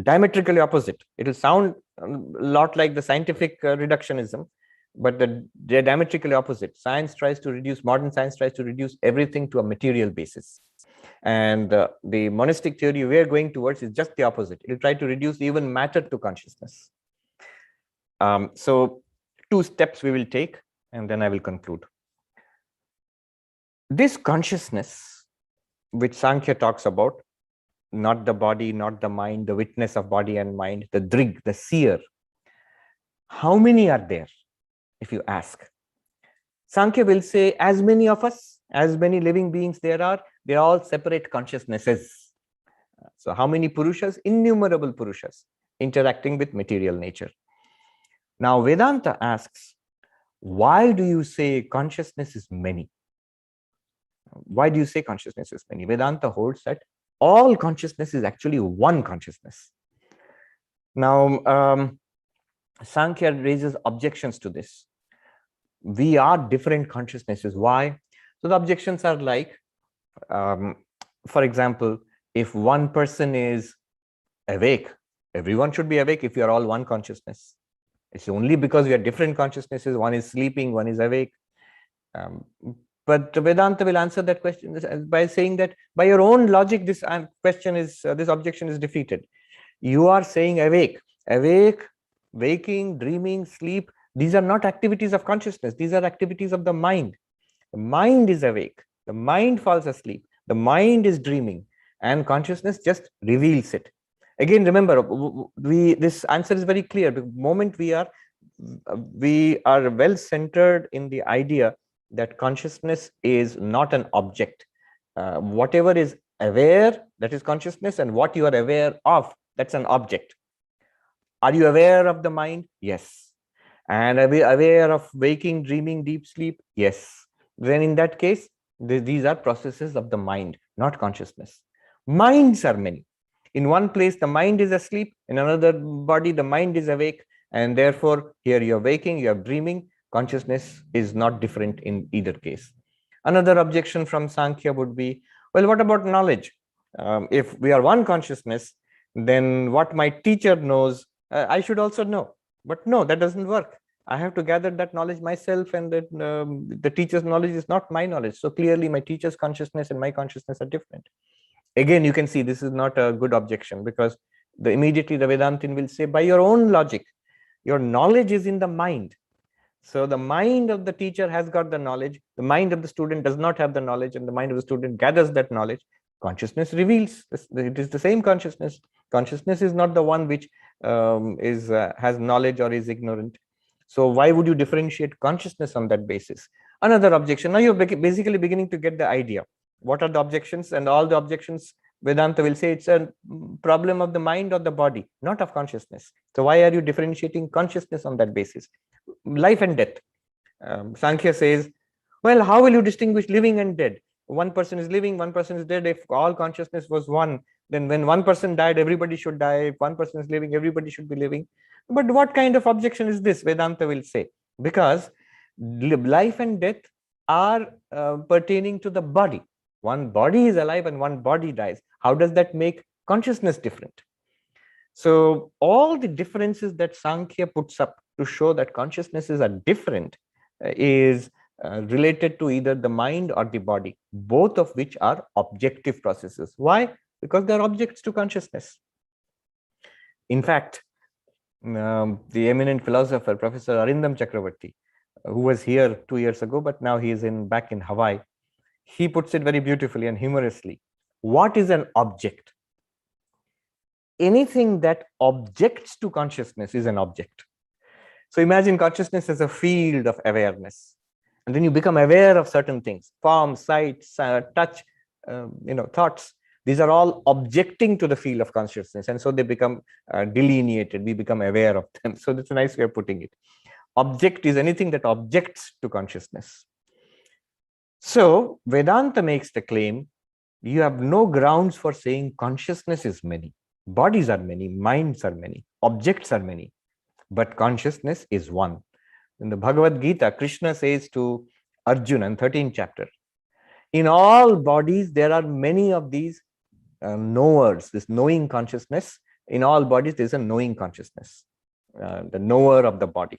S2: Diametrically opposite. It will sound a lot like the scientific reductionism, but they're diametrically opposite. Modern science tries to reduce everything to a material basis. And the monistic theory we're going towards is just the opposite. It will try to reduce even matter to consciousness. So 2 steps we will take, and then I will conclude. This consciousness, which Sankhya talks about, not the body, not the mind, the witness of body and mind, the drig, the seer, how many are there, if you ask? Sankhya will say, as many of us, as many living beings there are, they are all separate consciousnesses. So how many Purushas? Innumerable Purushas interacting with material nature. Now Vedanta asks, why do you say consciousness is many? Why do you say consciousness is many? Vedanta holds that all consciousness is actually one consciousness. Now, Sankhya raises objections to this. We are different consciousnesses. Why? So the objections are like, for example, if one person is awake, everyone should be awake if you are all one consciousness. It's only because we are different consciousnesses, one is sleeping, one is awake. But Vedanta will answer that question by saying that by your own logic, this objection is defeated. You are saying awake, waking, dreaming, sleep. These are not activities of consciousness. These are activities of the mind. The mind is awake. The mind falls asleep. The mind is dreaming, and consciousness just reveals it. Again, remember, this answer is very clear. The moment we are well centered in the idea that consciousness is not an object. Whatever is aware, that is consciousness, and what you are aware of, that's an object. Are you aware of the mind? Yes. And are we aware of waking, dreaming, deep sleep? Yes. Then in that case, these are processes of the mind, not consciousness. Minds are many. In one place, the mind is asleep. In another body, the mind is awake. And therefore, here you're waking, you're dreaming. Consciousness is not different in either case. Another objection from Sankhya would be, well, what about knowledge? If we are one consciousness, then what my teacher knows, I should also know. But no, that doesn't work. I have to gather that knowledge myself, and that the teacher's knowledge is not my knowledge. So clearly my teacher's consciousness and my consciousness are different. Again, you can see this is not a good objection, because immediately the Vedantin will say, by your own logic, your knowledge is in the mind. So the mind of the teacher has got the knowledge, the mind of the student does not have the knowledge, and the mind of the student gathers that knowledge. Consciousness reveals, it is the same consciousness. Consciousness is not the one which has knowledge or is ignorant. So why would you differentiate consciousness on that basis? Another objection. Now you're basically beginning to get the idea. What are the objections? And all the objections, Vedanta will say it's a problem of the mind or the body, not of consciousness. So why are you differentiating consciousness on that basis? Life and death. Sankhya says, well, how will you distinguish living and dead? One person is living, one person is dead. If all consciousness was one, then when one person died, everybody should die. If one person is living, everybody should be living. But what kind of objection is this? Vedanta will say, because life and death are pertaining to the body. One body is alive and one body dies. How does that make consciousness different? So all the differences that Sankhya puts up to show that consciousnesses are different is related to either the mind or the body, both of which are objective processes. Why? Because they are objects to consciousness. In fact, the eminent philosopher, Professor Arindam Chakravarti, who was here 2 years ago, but now he is back in Hawaii, he puts it very beautifully and humorously. What is an object? Anything that objects to consciousness is an object. So imagine consciousness as a field of awareness, and then you become aware of certain things: form, sight, touch, thoughts. These are all objecting to the field of consciousness, and so they become delineated. We become aware of them. So that's a nice way of putting it. Object is anything that objects to consciousness. So Vedanta makes the claim, you have no grounds for saying consciousness is many. Bodies are many, minds are many, objects are many, but consciousness is one. In the Bhagavad Gita, Krishna says to Arjuna in 13th chapter, in all bodies, there are many of these knowers, this knowing consciousness. In all bodies, there is a knowing consciousness, the knower of the body.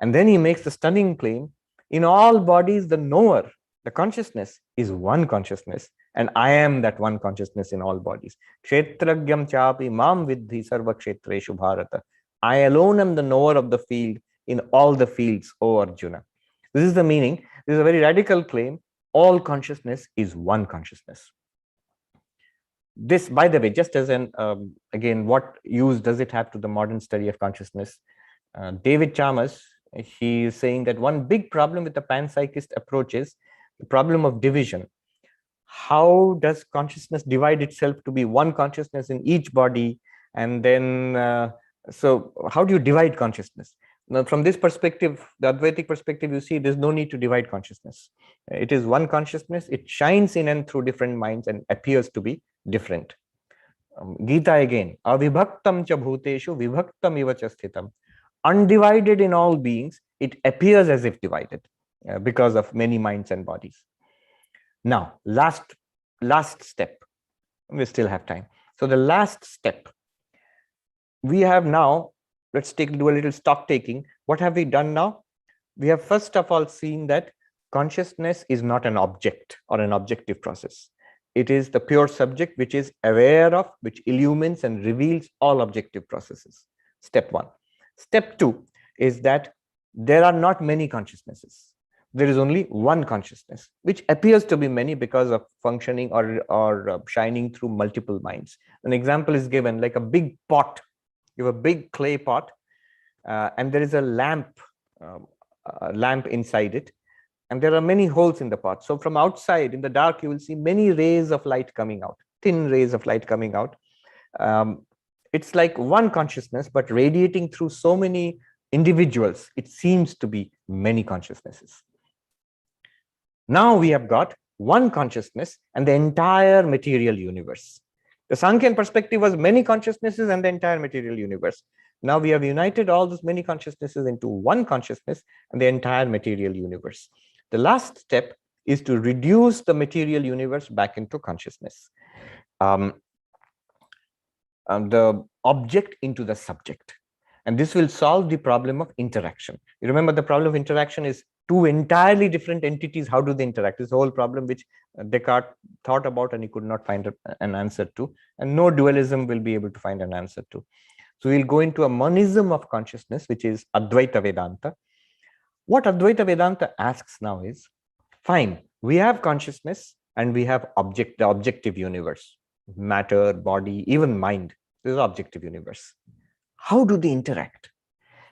S2: And then he makes the stunning claim, in all bodies, the knower, the consciousness is one consciousness, and I am that one consciousness in all bodies. Kshetragyam chapi mam vidhi sarva kshetreshu bharata. I alone am the knower of the field in all the fields, O Arjuna. This is the meaning. This is a very radical claim. All consciousness is one consciousness. This, by the way, just as an, again, what use does it have to the modern study of consciousness? David Chalmers, he is saying that one big problem with the panpsychist approach is the problem of division. How does consciousness divide itself to be one consciousness in each body? And then, so how do you divide consciousness? Now, from this perspective, the Advaitic perspective, you see, there's no need to divide consciousness. It is one consciousness. It shines in and through different minds and appears to be different. Gita again, avibhaktam cha bhuteshu vibhaktam iva cha sthitam. Undivided in all beings, it appears as if divided because of many minds and bodies. Now, last step, we still have time. So the last step, we have now, let's do a little stock taking. What have we done now? We have first of all seen that consciousness is not an object or an objective process. It is the pure subject which is aware of, which illumines and reveals all objective processes. Step one. Step two is that there are not many consciousnesses. There is only one consciousness, which appears to be many because of functioning or shining through multiple minds. An example is given, like a big pot. You have a big clay pot, and there is a lamp inside it, and there are many holes in the pot. So from outside, in the dark, you will see many rays of light coming out, thin rays of light coming out. It's like one consciousness, but radiating through so many individuals, it seems to be many consciousnesses. Now we have got one consciousness and the entire material universe. The Sankhyan perspective was many consciousnesses and the entire material universe. Now we have united all those many consciousnesses into one consciousness and the entire material universe. The last step is to reduce the material universe back into consciousness. The object into the subject. And this will solve the problem of interaction. You remember the problem of interaction is two entirely different entities. How do they interact? It's the whole problem which Descartes thought about and he could not find an answer to. And no dualism will be able to find an answer to. So we'll go into a monism of consciousness, which is Advaita Vedanta. What Advaita Vedanta asks now is, fine, we have consciousness and we have the objective universe, matter, body, even mind. This is objective universe. How do they interact?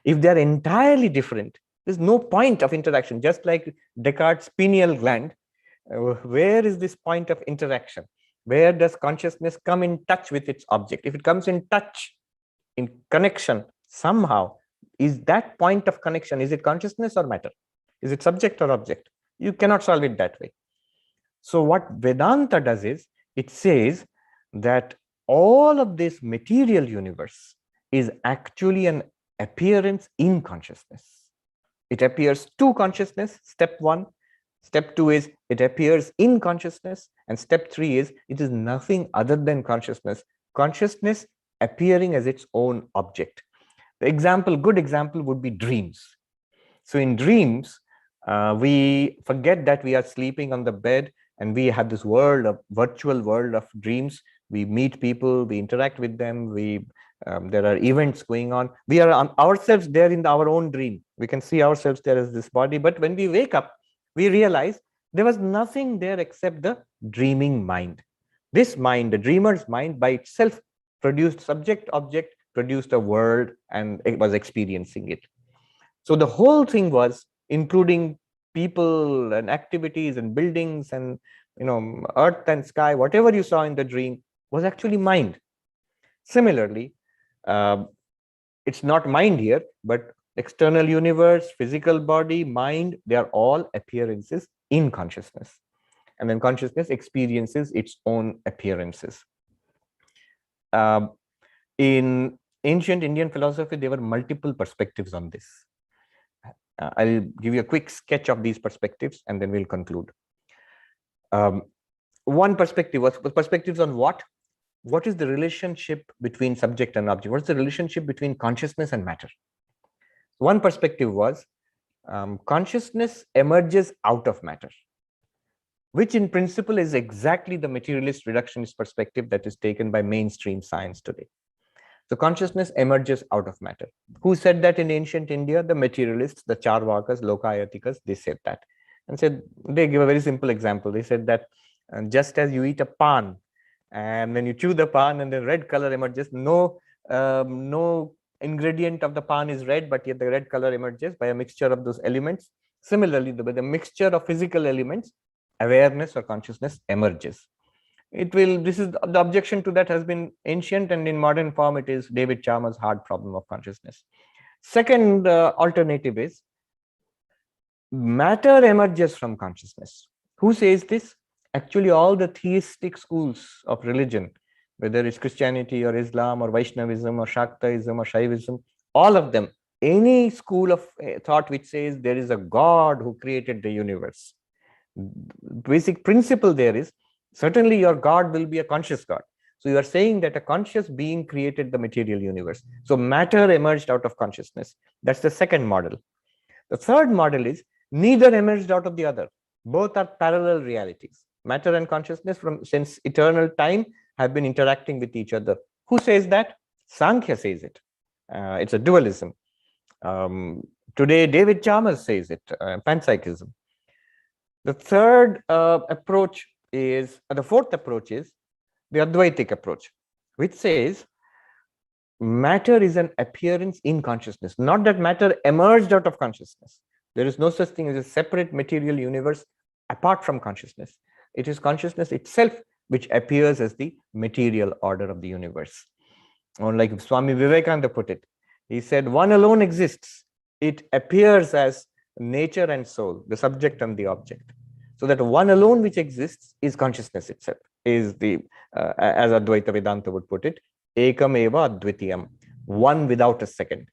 S2: If they're entirely different, there's no point of interaction. Just like Descartes' pineal gland, where is this point of interaction? Where does consciousness come in touch with its object? If it comes in touch, in connection, somehow, is that point of connection, is it consciousness or matter? Is it subject or object? You cannot solve it that way. So what Vedanta does is, it says that all of this material universe is actually an appearance in consciousness. It appears to consciousness, step 1. Step 2 is it appears in consciousness. And step 3 is it is nothing other than consciousness. Consciousness appearing as its own object. The good example would be dreams. So in dreams, we forget that we are sleeping on the bed and we have this virtual world of dreams. We meet people, we interact with them, there are events going on. We are ourselves there in our own dream. We can see ourselves there as this body. But when we wake up, we realize there was nothing there except the dreaming mind. This mind, the dreamer's mind, by itself produced subject, object, produced a world, and it was experiencing it. So the whole thing was, including people and activities and buildings and earth and sky, whatever you saw in the dream was actually mind. Similarly, it's not mind here, but external universe, physical body, mind, they are all appearances in consciousness. And then consciousness experiences its own appearances. In ancient Indian philosophy, there were multiple perspectives on this. I'll give you a quick sketch of these perspectives and then we'll conclude. One perspective was perspectives on what? What is the relationship between subject and object? What's the relationship between consciousness and matter? One perspective was consciousness emerges out of matter, which in principle is exactly the materialist reductionist perspective that is taken by mainstream science today. So consciousness emerges out of matter. Who said that in ancient India? The materialists, the Charvakas, Lokayatikas, they said that. And said, they give a very simple example. They said that just as you eat a pan, and when you chew the pan and the red color emerges, no ingredient of the pan is red, but yet the red color emerges by a mixture of those elements. Similarly, by the mixture of physical elements, awareness or consciousness emerges. The objection to that has been ancient, and in modern form, it is David Chalmers' hard problem of consciousness. Second alternative is matter emerges from consciousness. Who says this? Actually, all the theistic schools of religion, whether it's Christianity or Islam or Vaishnavism or Shaktaism or Shaivism, all of them, any school of thought which says there is a God who created the universe. Basic principle there is, certainly your God will be a conscious God. So you are saying that a conscious being created the material universe. So matter emerged out of consciousness. That's the second model. The third model is neither emerged out of the other. Both are parallel realities. Matter and consciousness since eternal time have been interacting with each other. Who says that? Sankhya says it. It's a dualism. Today, David Chalmers says it, panpsychism. The fourth approach is the Advaitic approach, which says matter is an appearance in consciousness, not that matter emerged out of consciousness. There is no such thing as a separate material universe apart from consciousness. It is consciousness itself which appears as the material order of the universe. Or like Swami Vivekananda put it, he said, one alone exists. It appears as nature and soul, the subject and the object. So that one alone which exists is consciousness itself, is the, as Advaita Vedanta would put it, ekam eva advitiyam, one without a second.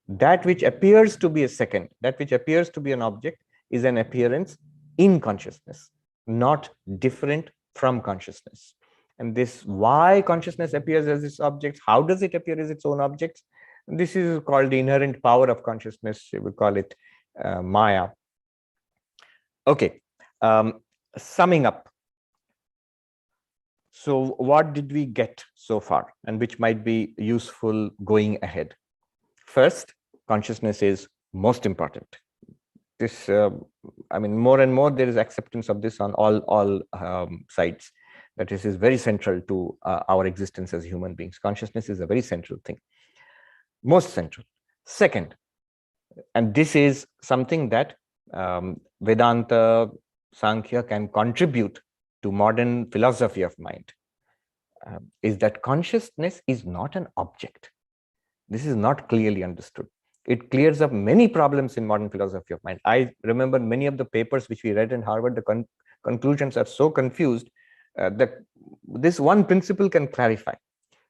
S2: That which appears to be a second, that which appears to be an object, is an appearance in consciousness, not different from consciousness. And this, why consciousness appears as its object, how does it appear as its own object? This is called the inherent power of consciousness. We call it Maya. Okay, summing up. So what did we get so far, and which might be useful going ahead? First, consciousness is most important. This, I mean, more and more there is acceptance of this on all sides, that this is very central to our existence as human beings. Consciousness is a very central thing, most central. Second, and this is something that Vedanta, Sankhya can contribute to modern philosophy of mind, is that consciousness is not an object. This is not clearly understood. It clears up many problems in modern philosophy of mind. I remember many of the papers which we read in Harvard, the conclusions are so confused that this one principle can clarify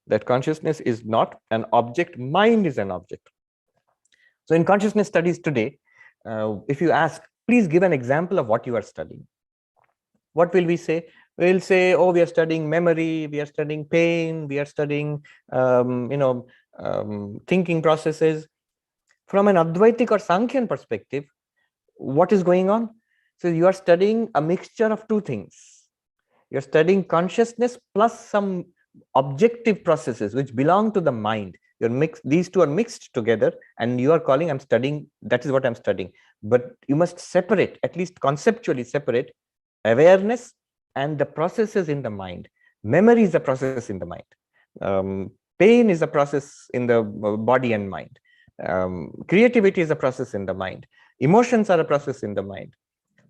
S2: that consciousness is not an object, mind is an object. So in consciousness studies today, if you ask, please give an example of what you are studying, what will we say? We'll say, oh, we are studying memory, we are studying pain, we are studying thinking processes. From an Advaitic or Sankhyan perspective, what is going on? So you are studying a mixture of two things. You're studying consciousness plus some objective processes which belong to the mind. These two are mixed together, and you are calling, I'm studying, that is what I'm studying. But you must separate, at least conceptually separate, awareness and the processes in the mind. Memory is a process in the mind. Pain is a process in the body and mind. Creativity is a process in the mind. Emotions are a process in the mind.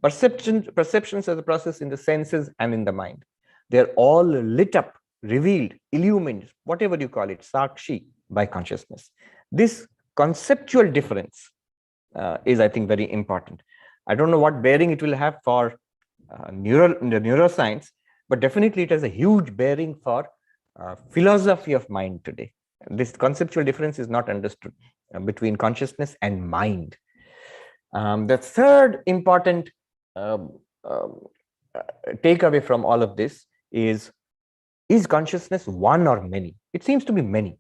S2: Perceptions are the process in the senses and in the mind. They're all lit up, revealed, illumined, whatever you call it, sakshi, by consciousness. This conceptual difference is, I think, very important. I don't know what bearing it will have for neuroscience, but definitely it has a huge bearing for philosophy of mind today. This conceptual difference is not understood between consciousness and mind. The third important takeaway from all of this is consciousness one or many? It seems to be many,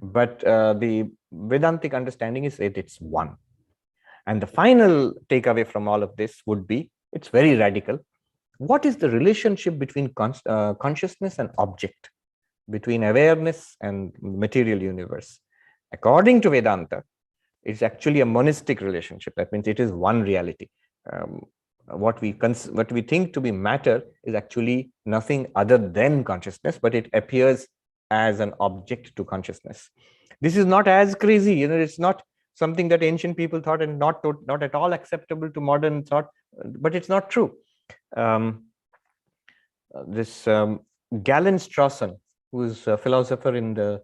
S2: but the Vedantic understanding is that it's one. And the final takeaway from all of this would be, it's very radical. What is the relationship between consciousness and object, between awareness and material universe? According to Vedanta, it's actually a monistic relationship. That means it is one reality. What we think to be matter is actually nothing other than consciousness, but it appears as an object to consciousness. This is not as crazy, it's not something that ancient people thought and not at all acceptable to modern thought, but it's not true. This Galen Strawson, who is a philosopher in the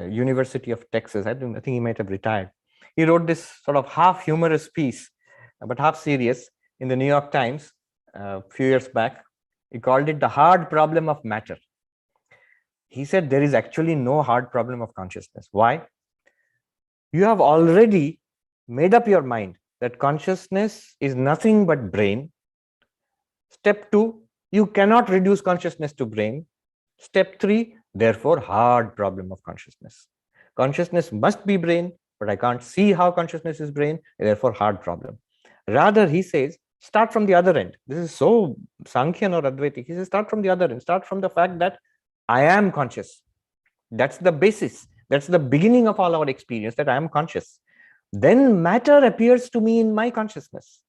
S2: University of Texas, I think he might have retired. He wrote this sort of half humorous piece, but half serious, in the New York Times a few years back. He called it the hard problem of matter. He said there is actually no hard problem of consciousness. Why? You have already made up your mind that consciousness is nothing but brain. Step 2, you cannot reduce consciousness to brain. Step 3, therefore, hard problem of consciousness. Consciousness must be brain, but I can't see how consciousness is brain, therefore hard problem. Rather, he says, start from the other end. This is so Sankhyan or Advaitic. He says, start from the other end. Start from the fact that I am conscious. That's the basis. That's the beginning of all our experience, that I am conscious. Then matter appears to me in my consciousness.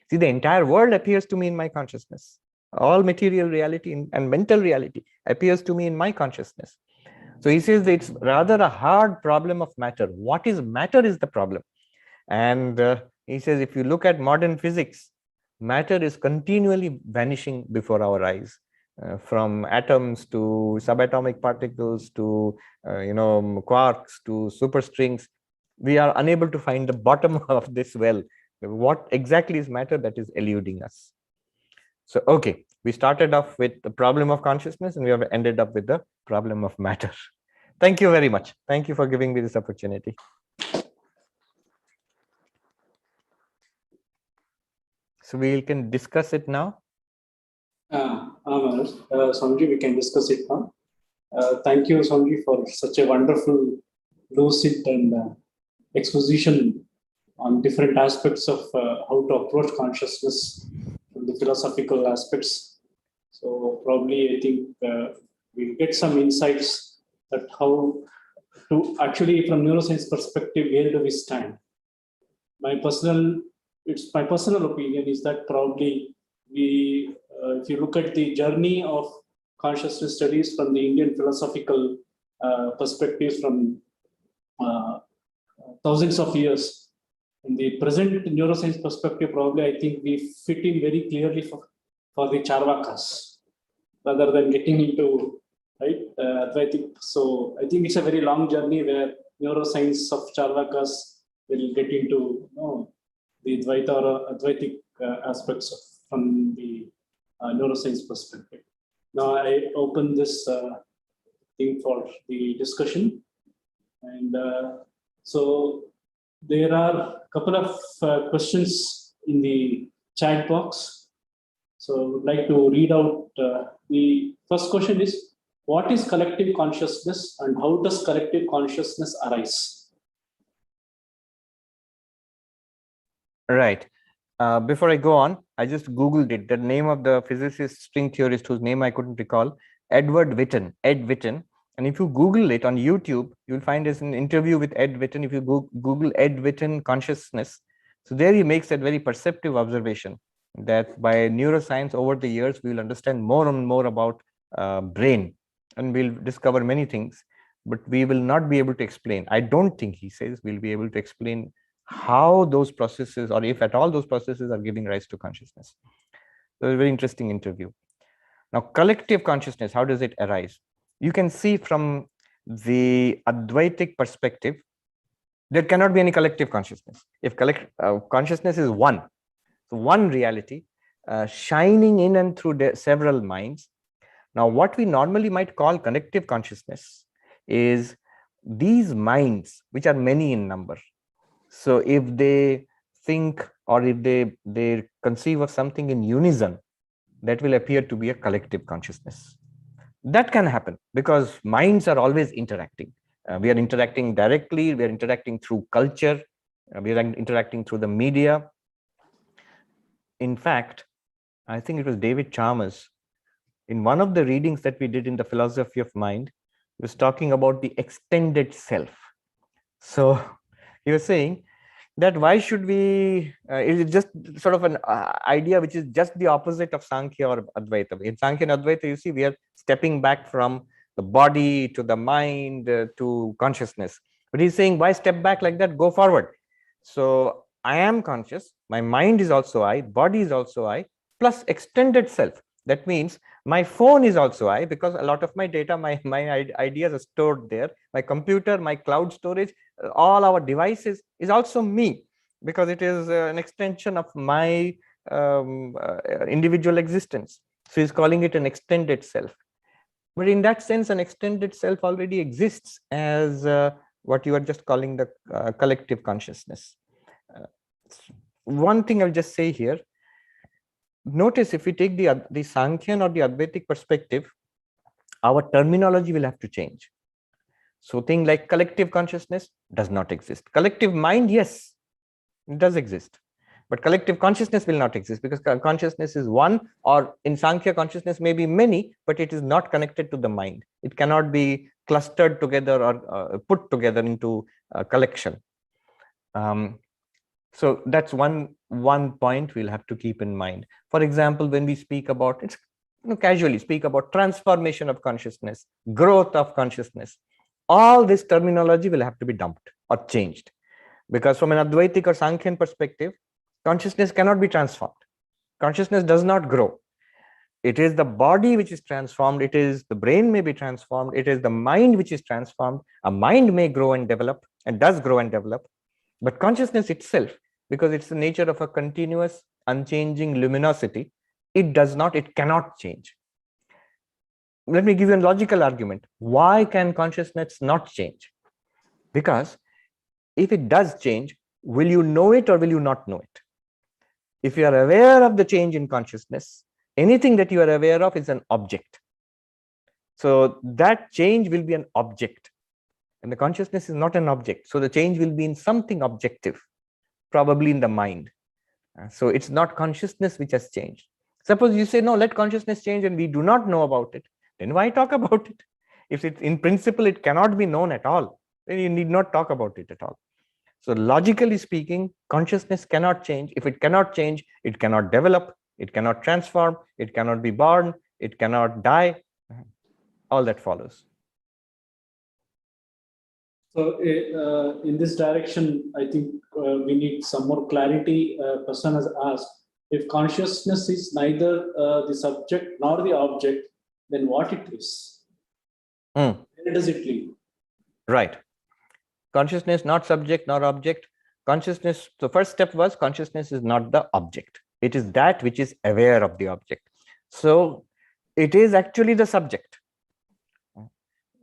S2: See, the entire world appears to me in my consciousness. All material reality and mental reality appears to me in my consciousness. So he says that it's rather a hard problem of matter. What is matter is the problem. And he says, if you look at modern physics, matter is continually vanishing before our eyes. From atoms to subatomic particles to quarks to superstrings, we are unable to find the bottom of this well. What exactly is matter? That is eluding us. So, okay, we started off with the problem of consciousness and we have ended up with the problem of matter. Thank you very much. Thank you for giving me this opportunity. So we can discuss it now.
S3: Swamiji, we can discuss it now. Thank you, Swamiji, for such a wonderful lucid and exposition on different aspects of how to approach consciousness from the philosophical aspects. So probably I think we'll get some insights that how to actually, from neuroscience perspective, where do we stand? It's my personal opinion is that probably we, if you look at the journey of consciousness studies from the Indian philosophical perspectives from thousands of years, in the present neuroscience perspective, probably I think we fit in very clearly for the Charvakas, rather than getting into Advaitic. So I think it's a very long journey where neuroscience of Charvakas will get into the Advaita or Advaitic aspects from the neuroscience perspective. Now I open this thing for the discussion, and so there are a couple of questions in the chat box. So I would like to read out the first question is, what is collective consciousness and how does collective consciousness arise?
S2: Right. Before I go on, I just Googled it. The name of the physicist, string theorist, whose name I couldn't recall, Ed Witten. And if you Google it on YouTube, you'll find there's an interview with Ed Witten. If you Google Ed Witten consciousness, so there he makes that very perceptive observation that by neuroscience over the years, we will understand more and more about brain, and we'll discover many things, but we will not be able to explain. I don't think, he says, we'll be able to explain how those processes, or if at all those processes, are giving rise to consciousness. So a very interesting interview. Now, collective consciousness, how does it arise? You can see from the Advaitic perspective, there cannot be any collective consciousness. If consciousness is one, so one reality shining in and through several minds. Now, what we normally might call connective consciousness is these minds, which are many in number. So if they think, or if they conceive of something in unison, that will appear to be a collective consciousness. That can happen because minds are always interacting. We are interacting directly, we are interacting through culture, we are interacting through the media. In fact, I think it was David Chalmers, in one of the readings that we did in the philosophy of mind, he was talking about the extended self. So he was saying that why should we, it is just sort of an idea which is just the opposite of Sankhya or Advaita. In Sankhya and Advaita, you see, we are stepping back from the body to the mind to consciousness. But he's saying, why step back like that? Go forward. So I am conscious, my mind is also I, body is also I, plus extended self. That means my phone is also I, because a lot of my data, my ideas are stored there. My computer, my cloud storage, all our devices is also me, because it is an extension of my individual existence. So he's calling it an extended self. But in that sense, an extended self already exists as what you are just calling the collective consciousness. One thing I'll just say here, notice if we take the Sankhyan or the Advaitic perspective, our terminology will have to change. So things like collective consciousness does not exist. Collective mind, yes, it does exist. But collective consciousness will not exist, because consciousness is one, or in Sankhya, consciousness may be many, but it is not connected to the mind. It cannot be clustered together or put together into a collection. So that's one point we'll have to keep in mind. For example, when we speak about, it's casually speak about transformation of consciousness, growth of consciousness, all this terminology will have to be dumped or changed, because from an Advaitic or Sankhyan perspective, consciousness cannot be transformed. Consciousness does not grow. It is the body which is transformed. It is the brain may be transformed. It is the mind which is transformed. A mind may grow and develop, and does grow and develop. But consciousness itself, because it's the nature of a continuous, unchanging luminosity, it cannot change. Let me give you a logical argument. Why can consciousness not change? Because if it does change, will you know it or will you not know it? If you are aware of the change in consciousness, anything that you are aware of is an object. So that change will be an object. And the consciousness is not an object. So the change will be in something objective, probably in the mind. So it's not consciousness which has changed. Suppose you say, no, let consciousness change and we do not know about it. Then why talk about it? If it's in principle, it cannot be known at all, then you need not talk about it at all. So logically speaking, consciousness cannot change. If it cannot change, it cannot develop, it cannot transform, it cannot be born, it cannot die. All that follows.
S3: So in this direction, I think we need some more clarity. Person has asked, if consciousness is neither the subject nor the object, then what it is? Where does it lead?
S2: Right. Consciousness not subject nor object. Consciousness, the first step was consciousness is not the object. It is that which is aware of the object. So it is actually the subject.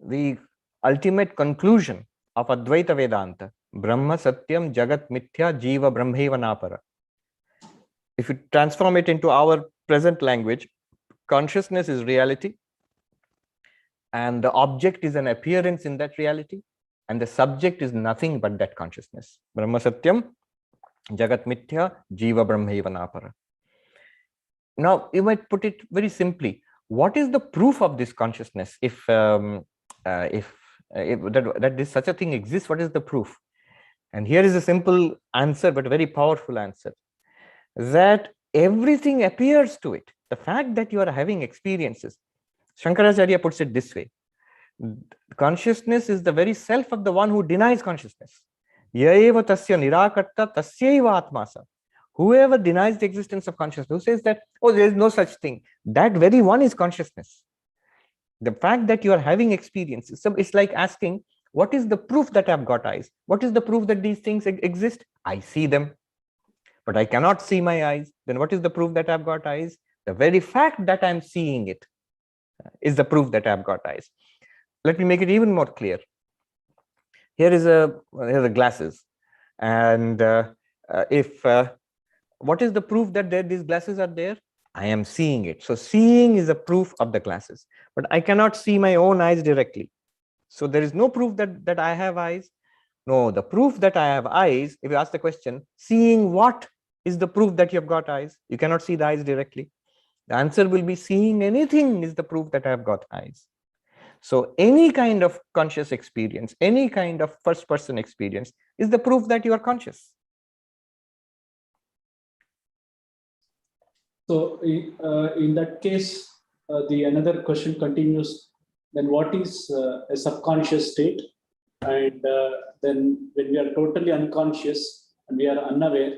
S2: The ultimate conclusion of Advaita Vedanta, Brahma Satyam Jagat Mithya Jiva Brahmeva Napara. If you transform it into our present language, consciousness is reality, and the object is an appearance in that reality, and the subject is nothing but that consciousness. Brahma Satyam Jagat Mithya Jiva Brahmeva Napara. Now, you might put it very simply. What is the proof of this consciousness? If that such a thing exists, what is the proof? And here is a simple answer, but a very powerful answer. That everything appears to it. The fact that you are having experiences. Shankaracharya puts it this way. Consciousness is the very self of the one who denies consciousness. Yaeva tasya nirakarta tasyaiva atmasa. Whoever denies the existence of consciousness, who says that, oh, there is no such thing, that very one is consciousness. The fact that you are having experiences, so it's like asking, what is the proof that I've got eyes? What is the proof that these things exist? I see them, but I cannot see my eyes. Then what is the proof that I've got eyes? The very fact that I'm seeing it is the proof that I've got eyes. Let me make it even more clear. Here is here are the glasses, and what is the proof that these glasses are there? I am seeing it. So seeing is a proof of the glasses, but I cannot see my own eyes directly. So there is no proof that I have eyes. No, the proof that I have eyes, if you ask the question, seeing what is the proof that you have got eyes? You cannot see the eyes directly. The answer will be seeing anything is the proof that I have got eyes. So any kind of conscious experience, any kind of first person experience is the proof that you are conscious.
S3: So in that case, the another question continues. Then what is a subconscious state? And then when we are totally unconscious and we are unaware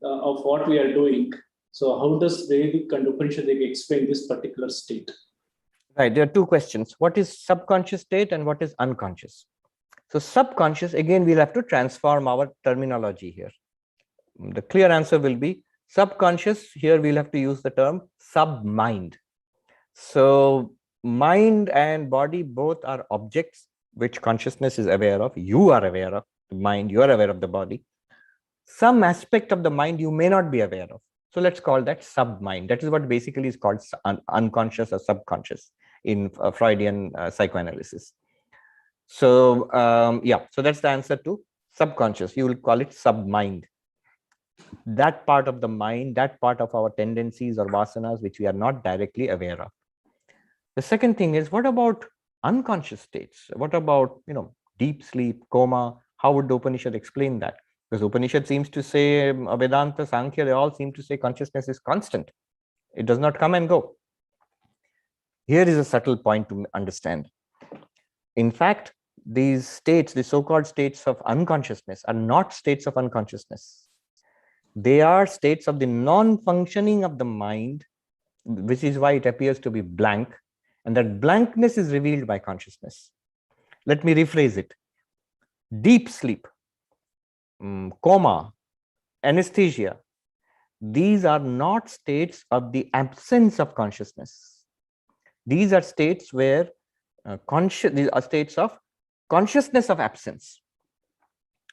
S3: of what we are doing, so how does Vedic and Upanishadic explain this particular state?
S2: Right, there are two questions. What is subconscious state and what is unconscious? So subconscious, again, we'll have to transform our terminology here. The clear answer will be subconscious. Here we'll have to use the term sub-mind. So mind and body both are objects which consciousness is aware of. You are aware of the mind, you are aware of the body. Some aspect of the mind you may not be aware of. So let's call that sub-mind. That is what basically is called unconscious or subconscious in Freudian psychoanalysis. So yeah, so that's the answer to subconscious. You will call it sub-mind. That part of the mind, that part of our tendencies or vasanas which we are not directly aware of. The second thing is, what about unconscious states? What about, deep sleep, coma? How would the Upanishad explain that? Because Upanishad seems to say, Vedanta, Sankhya, they all seem to say consciousness is constant. It does not come and go. Here is a subtle point to understand. In fact, these states, the so-called states of unconsciousness, are not states of unconsciousness. They are states of the non-functioning of the mind, which is why it appears to be blank. And that blankness is revealed by consciousness. Let me rephrase it. Deep sleep, coma, anesthesia, these are not states of the absence of consciousness. These are states where these are states of consciousness of absence.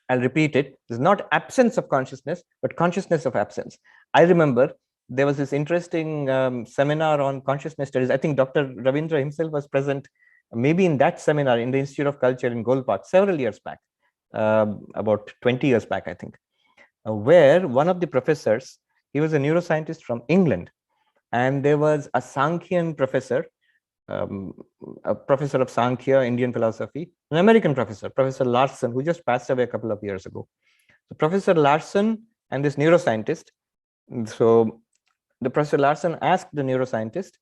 S2: I'll repeat it. It's not absence of consciousness, but consciousness of absence. I remember there was this interesting seminar on consciousness studies. I think Dr. Ravindra himself was present maybe in that seminar in the Institute of Culture in Gold Park several years back, about 20 years back, I think, where one of the professors, he was a neuroscientist from England, and there was a Sankhyan professor, a professor of Sankhya, Indian philosophy, an American professor, Professor Larson, who just passed away a couple of years ago. So Professor Larson and this neuroscientist, so the Professor Larson asked the neuroscientist,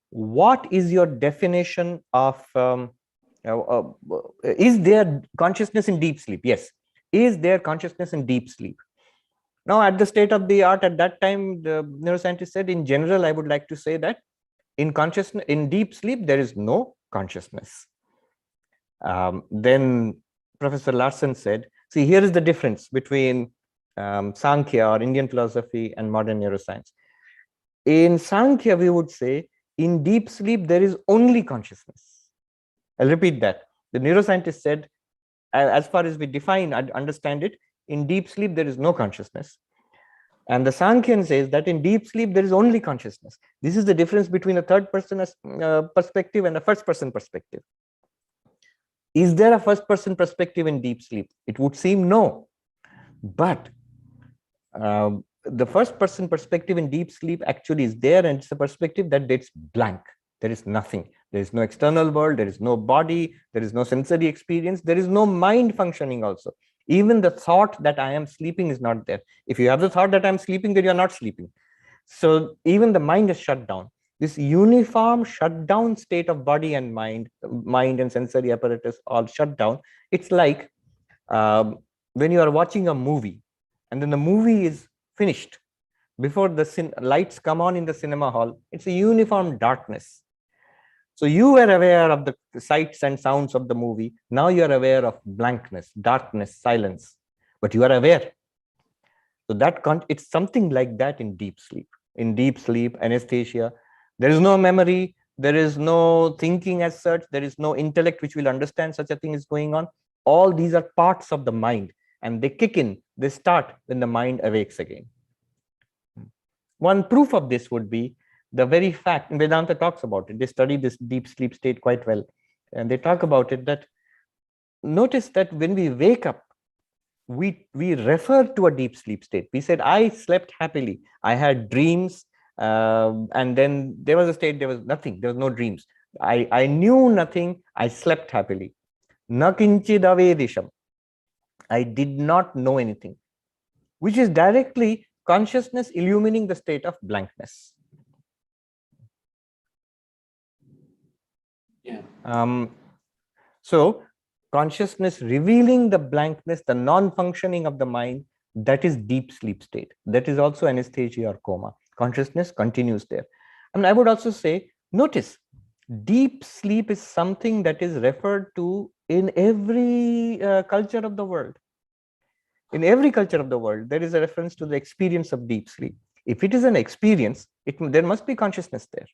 S2: what is your definition of, is there consciousness in deep sleep? Yes. Is there consciousness in deep sleep? Now, at the state of the art at that time, the neuroscientist said, in general, I would like to say that in consciousness, in deep sleep, there is no consciousness. Then Professor Larson said, see, here is the difference between Sankhya or Indian philosophy and modern neuroscience. In Sankhya, we would say, in deep sleep, there is only consciousness. I'll repeat that. The neuroscientist said, as far as we define and understand it, in deep sleep, there is no consciousness. And the Sankhyan says that in deep sleep, there is only consciousness. This is the difference between a third person perspective and a first person perspective. Is there a first person perspective in deep sleep? It would seem no. But the first person perspective in deep sleep actually is there, and it's a perspective that it's blank. There is nothing. There is no external world. There is no body. There is no sensory experience. There is no mind functioning also. Even the thought that I am sleeping is not there. If you have the thought that I'm sleeping, then you're not sleeping. So even the mind is shut down. This uniform shutdown state of body and mind and sensory apparatus all shut down. It's like when you are watching a movie and then the movie is finished, before the lights come on in the cinema hall, it's a uniform darkness. So you were aware of the sights and sounds of the movie. Now you are aware of blankness, darkness, silence, but you are aware. So that it's something like that in deep sleep. In deep sleep, anesthesia, there is no memory, there is no thinking as such, there is no intellect which will understand such a thing is going on. All these are parts of the mind, and they kick in, they start when the mind awakes again. One proof of this would be the very fact, and Vedanta talks about it, they study this deep sleep state quite well, and they talk about it, that notice that when we wake up, we refer to a deep sleep state. We said, I slept happily, I had dreams, and then there was a state, there was nothing, there was no dreams. I knew nothing, I slept happily. Na kinchid avedisham. I did not know anything, which is directly consciousness illumining the state of blankness.
S3: Yeah.
S2: So consciousness revealing the blankness, the non-functioning of the mind, that is deep sleep state. That is also anesthesia or coma. Consciousness continues there. And I would also say, notice, deep sleep is something that is referred to in every culture of the world. In every culture of the world, there is a reference to the experience of deep sleep. If it is an experience, there must be consciousness there.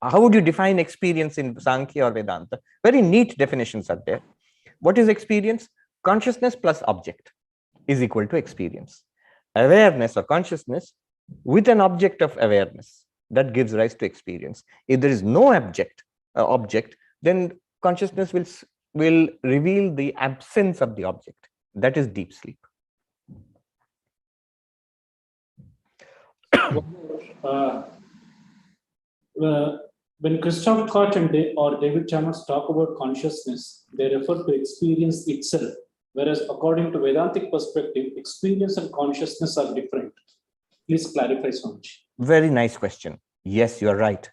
S2: How would you define experience in Sankhya or Vedanta? Very neat definitions are there. What is experience? Consciousness plus object is equal to experience. Awareness or consciousness with an object of awareness, that gives rise to experience. If there is no object, then consciousness will reveal the absence of the object. That is deep sleep.
S3: When Christoph Koch or David Chalmers talk about consciousness, they refer to experience itself, whereas according to Vedantic perspective, experience and consciousness are different. Please clarify, Swamiji. Very
S2: nice question. Yes, you are right.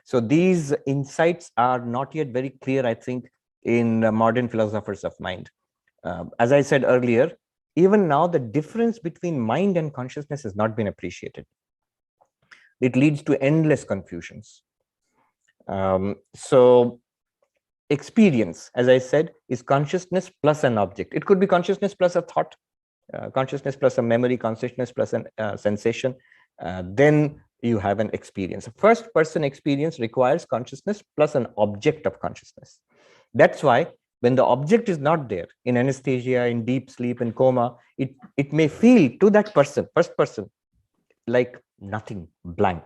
S2: So these insights are not yet very clear, I think, in modern philosophers of mind. As I said earlier, even now the difference between mind and consciousness has not been appreciated. It leads to endless confusions. So experience, as I said, is consciousness plus an object. It could be consciousness plus a thought, consciousness plus a memory, consciousness plus a sensation. Then you have an experience. First person experience requires consciousness plus an object of consciousness. That's why when the object is not there in anesthesia, in deep sleep, in coma, it may feel to that person, first person, like nothing, blank.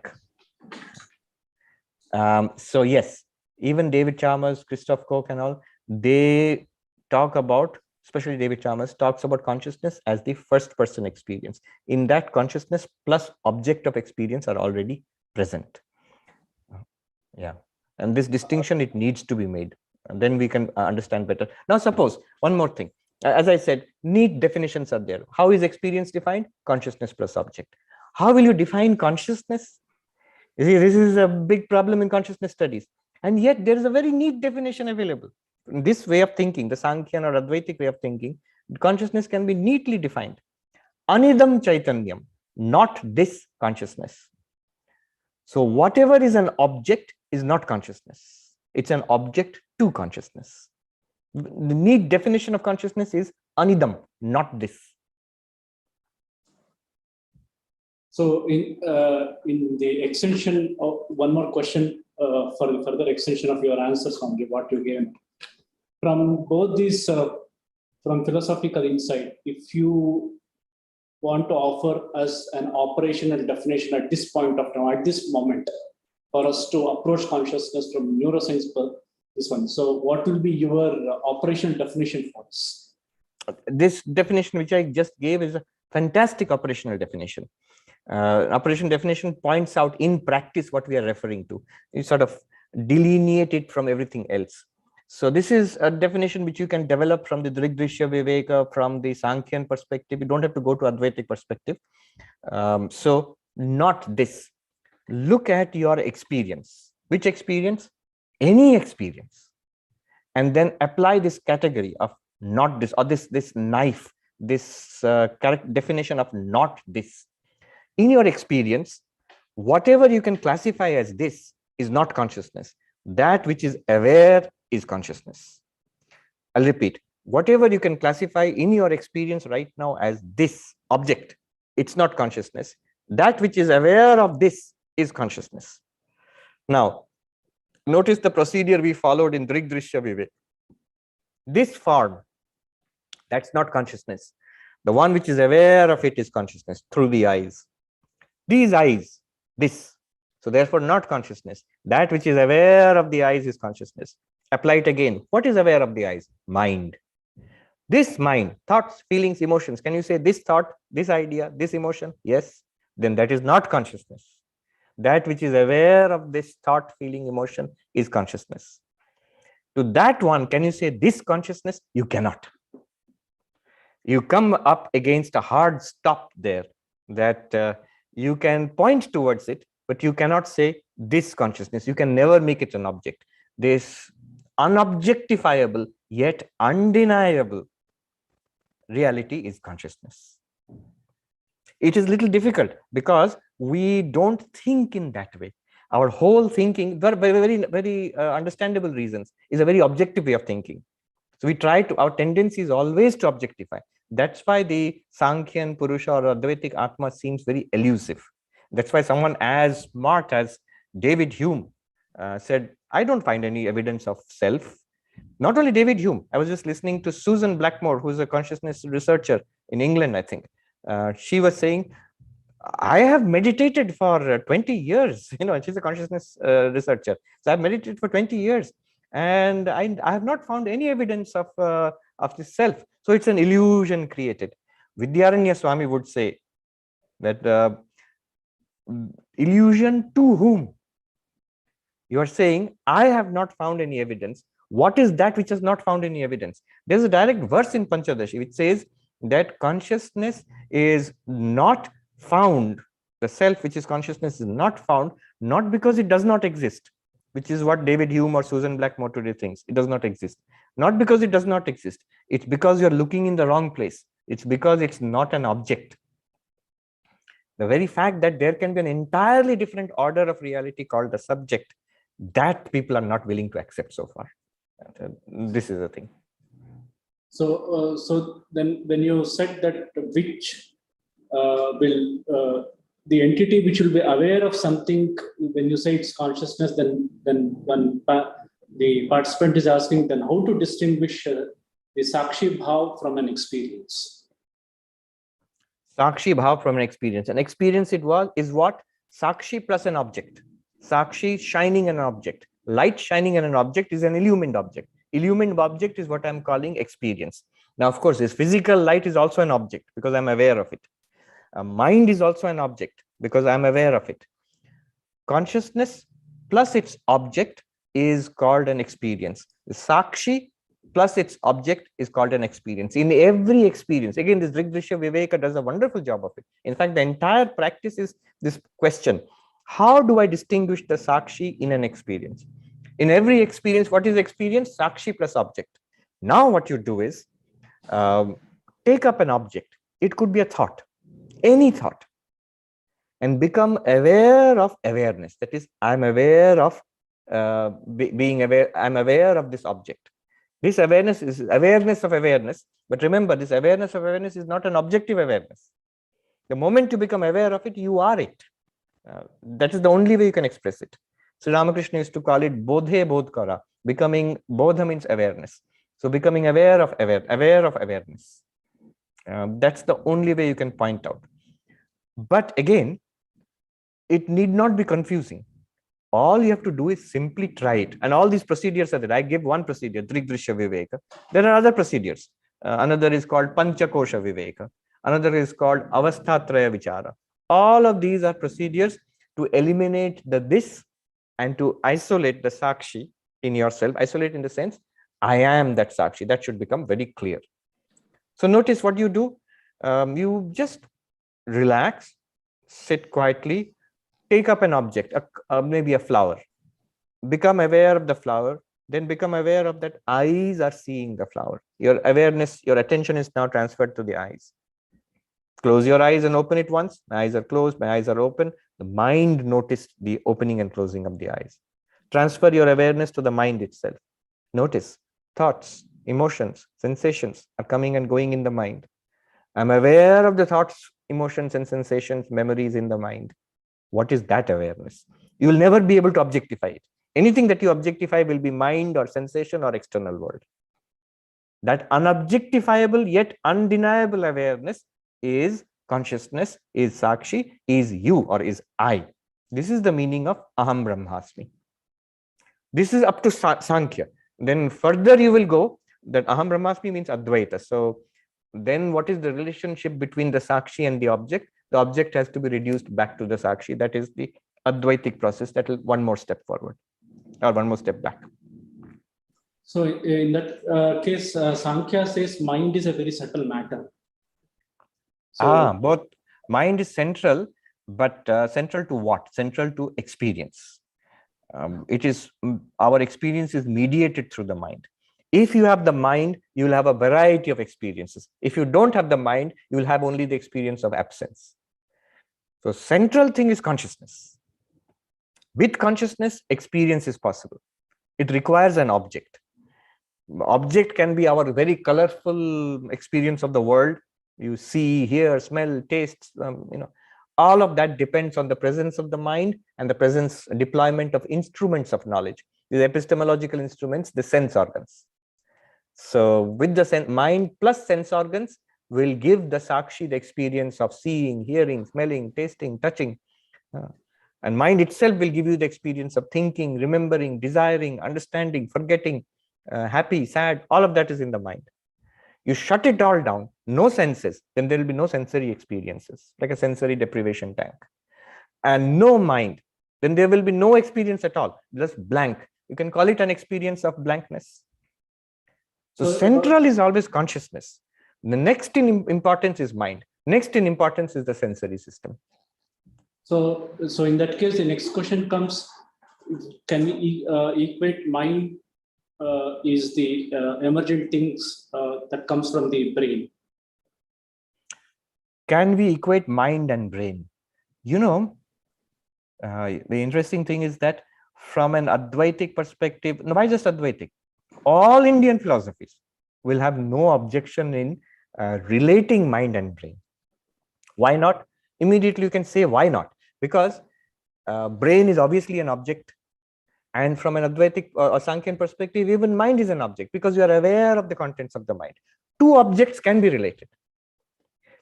S2: So yes, Even David Chalmers, Christoph Koch and all, they talk about, especially David Chalmers talks about consciousness as the first person experience. In that, consciousness plus object of experience are already present. Yeah. And this distinction, it needs to be made. And then we can understand better. Now, suppose one more thing. As I said, neat definitions are there. How is experience defined? Consciousness plus object. How will you define consciousness? You see, this is a big problem in consciousness studies. And yet there is a very neat definition available. In this way of thinking, the Sankhyan or Advaitic way of thinking, consciousness can be neatly defined. Anidam Chaitanyam, not this consciousness. So whatever is an object is not consciousness. It's an object to consciousness. The neat definition of consciousness is anidam, not this.
S3: So in the extension of one more question for the further extension of your answers on what you gave, from both these from philosophical insight, if you want to offer us an operational definition at this point of time, at this moment, for us to approach consciousness from neuroscience, this one. So what will be your operational definition for us?
S2: This definition which I just gave is a fantastic operational definition. Operational definition points out in practice what we are referring to. You sort of delineate it from everything else. So this is a definition which you can develop from the Drigdrishya Viveka, from the Sankhyan perspective. You don't have to go to Advaitic perspective. So not this. Look at your experience. Which experience? Any experience. And then apply this category of not this, or this knife, this definition of not this. In your experience, whatever you can classify as this is not consciousness. That which is aware is consciousness. I'll repeat. Whatever you can classify in your experience right now as this object, it's not consciousness. That which is aware of this is consciousness. Now, notice the procedure we followed in Drigdrishya Vivek. This form, that's not consciousness. The one which is aware of it is consciousness through the eyes. These eyes, this. So therefore not consciousness. That which is aware of the eyes is consciousness. Apply it again. What is aware of the eyes? Mind. This mind, thoughts, feelings, emotions. Can you say this thought, this idea, this emotion? Yes. Then that is not consciousness. That which is aware of this thought, feeling, emotion is consciousness. To that one, can you say this consciousness? You cannot. You come up against a hard stop there, that you can point towards it, but you cannot say this consciousness. You can never make it an object. This unobjectifiable yet undeniable reality is consciousness. It is a little difficult because we don't think in that way. Our whole thinking, by very understandable reasons, is a very objective way of thinking. So we try to, our tendency is always to objectify. That's why the Sankhyan Purusha or Advaitic Atma seems very elusive. That's why someone as smart as David Hume said, I don't find any evidence of self. Not only David Hume, I was just listening to Susan Blackmore, who's a consciousness researcher in England, I think. She was saying, I have meditated for 20 years. You know, she's a consciousness researcher. So I've meditated for 20 years. And I have not found any evidence of the self. So it's an illusion created. Vidyaranya Swami would say that illusion to whom? You are saying, I have not found any evidence. What is that which has not found any evidence? There's a direct verse in Panchadashi which says that consciousness is not found. The self, which is consciousness, is not found, not because it does not exist, which is what David Hume or Susan Blackmore today thinks. It does not exist. Not because it does not exist. It's because you're looking in the wrong place. It's because it's not an object. The very fact that there can be an entirely different order of reality called the subject, that people are not willing to accept so far. This is the thing.
S3: So, so then when you said that which will the entity which will be aware of something, when you say it's consciousness, then when the participant is asking, then how to distinguish the Sakshi Bhav from an experience?
S2: Sakshi Bhav from an experience. An experience is what? Sakshi plus an object. Sakshi shining an object. Light shining on an object is an illumined object. Illumined object is what I'm calling experience. Now, of course, this physical light is also an object because I'm aware of it. Mind is also an object because I'm aware of it. Consciousness plus its object is called an experience. The Sakshi plus its object is called an experience. In every experience, again, this Drigdrishya Viveka does a wonderful job of it. In fact, the entire practice is this question: how do I distinguish the Sakshi in an experience? In every experience, what is experience? Sakshi plus object. Now what you do is take up an object. It could be a thought, any thought, and become aware of awareness. That is, I'm aware of being aware. I'm aware of this object. This awareness is awareness of awareness. But remember, this awareness of awareness is not an objective awareness. The moment you become aware of it, you are it. That is the only way you can express it. So Ramakrishna used to call it bodhe bodhkara. Becoming, bodha means awareness. So becoming aware of awareness. That's the only way you can point out. But again, it need not be confusing. All you have to do is simply try it. And all these procedures are there. I give one procedure, Drigdrishya Viveka. There are other procedures. Another is called Panchakosha Viveka. Another is called Avasthatraya Vichara. All of these are procedures to eliminate the this and to isolate the Sakshi in yourself. Isolate in the sense, I am that Sakshi. That should become very clear. So notice what you do. You just relax, sit quietly, take up an object, maybe a flower. Become aware of the flower, then become aware of that eyes are seeing the flower. Your awareness, your attention is now transferred to the eyes. Close your eyes and open it once. My eyes are closed, my eyes are open. The mind noticed the opening and closing of the eyes. Transfer your awareness to the mind itself. Notice thoughts, emotions, sensations are coming and going in the mind. I'm aware of the thoughts, emotions, and sensations, memories in the mind. What is that awareness? You will never be able to objectify it. Anything that you objectify will be mind or sensation or external world. That unobjectifiable yet undeniable awareness is consciousness, is Sakshi, is you or is I. This is the meaning of Aham Brahmasmi. This is up to Sankhya. Then further you will go that Aham Brahmasmi means Advaita. So then what is the relationship between the Sakshi and the object? The object has to be reduced back to the Sakshi. That is the Advaitic process. That will one more step forward or one more step back.
S3: So in that case, Sankhya says mind is a very subtle matter. So,
S2: both mind is central, but central to what? Central to experience. It is our experience is mediated through the mind. If you have the mind, you will have a variety of experiences. If you don't have the mind, you will have only the experience of absence. So central thing is consciousness. With consciousness, experience is possible. It requires an object. Object can be our very colorful experience of the world. You see, hear, smell, taste, all of that depends on the presence of the mind and the presence, deployment of instruments of knowledge. These epistemological instruments, the sense organs. So with the mind plus sense organs will give the Sakshi the experience of seeing, hearing, smelling, tasting, touching. And mind itself will give you the experience of thinking, remembering, desiring, understanding, forgetting, happy, sad. All of that is in the mind. You shut it all down, no senses, then there will be no sensory experiences, like a sensory deprivation tank. And no mind, then there will be no experience at all, just blank. You can call it an experience of blankness. So central is always consciousness. The next in importance is mind. Next in importance is the sensory system.
S3: So in that case, the next question comes, can we equate mind is the emergent things that comes from the brain?
S2: Can we equate mind and brain? The interesting thing is that from an Advaitic perspective, no, why just Advaitic? All Indian philosophies will have no objection in relating mind and brain. Why not? Immediately you can say, why not? Because brain is obviously an object. And from an Advaitic or Sankhyan perspective, even mind is an object because you are aware of the contents of the mind. Two objects can be related.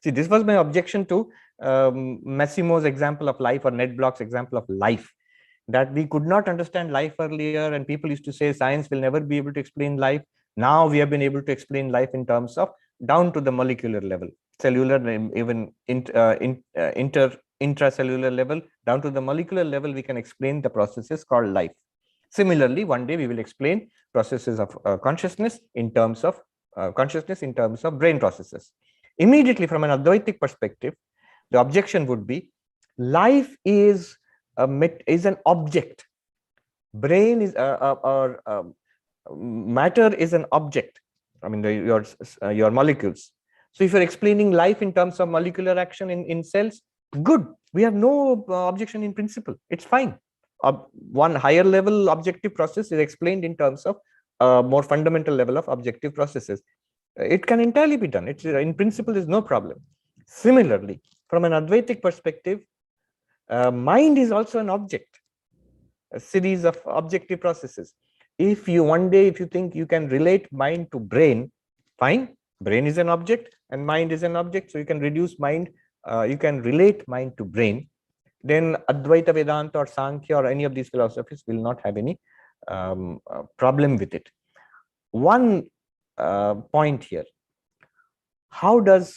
S2: See, this was my objection to Massimo's example of life or Ned Block's example of life. that we could not understand life earlier, and people used to say science will never be able to explain life. Now we have been able to explain life in terms of down to the molecular level, cellular, even intracellular level, down to the molecular level, we can explain the processes called life. Similarly, one day we will explain processes of consciousness in terms of brain processes. Immediately from an Advaitic perspective, the objection would be life is an object. Brain is matter is an object. I mean, your molecules. So if you're explaining life in terms of molecular action in cells, good. We have no objection in principle. It's fine. One higher level objective process is explained in terms of a more fundamental level of objective processes. It can entirely be done. It's in principle, there's no problem. Similarly, from an Advaitic perspective, mind is also an object, a series of objective processes. If you think you can relate mind to brain, fine. Brain is an object and mind is an object. So you can reduce mind, you can relate mind to brain. Then Advaita Vedanta or Sankhya or any of these philosophies will not have any problem with it. One point here, how does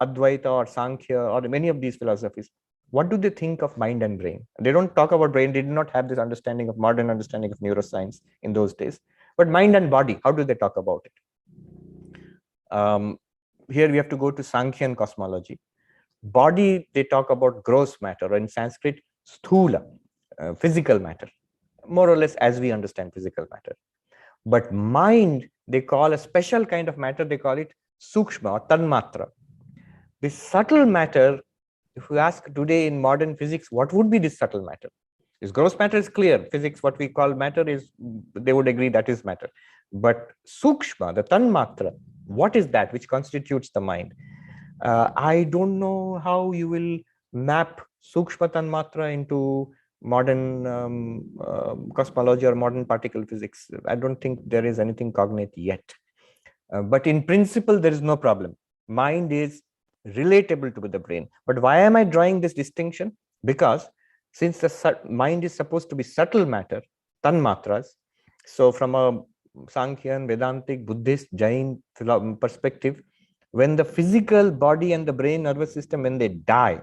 S2: Advaita or Sankhya or many of these philosophies, what do they think of mind and brain? They don't talk about brain. They did not have this understanding of modern understanding of neuroscience in those days. But mind and body, how do they talk about it? Here we have to go to Sankhyan cosmology. Body, they talk about gross matter, or in Sanskrit, sthula, physical matter, more or less as we understand physical matter. But mind, they call a special kind of matter, they call it sukshma or tanmatra. This subtle matter, if you ask today in modern physics, what would be this subtle matter? This gross matter is clear. Physics, what we call matter is, they would agree that is matter. But sukshma, the tanmatra, what is that which constitutes the mind? I don't know how you will map sukshma tanmatra into modern cosmology or modern particle physics. I don't think there is anything cognate yet. But in principle, there is no problem. Mind is relatable to the brain. But why am I drawing this distinction? Because since the mind is supposed to be subtle matter, tanmatras, so from a Sankhyan, Vedantic, Buddhist, Jain perspective, when the physical body and the brain nervous system, when they die,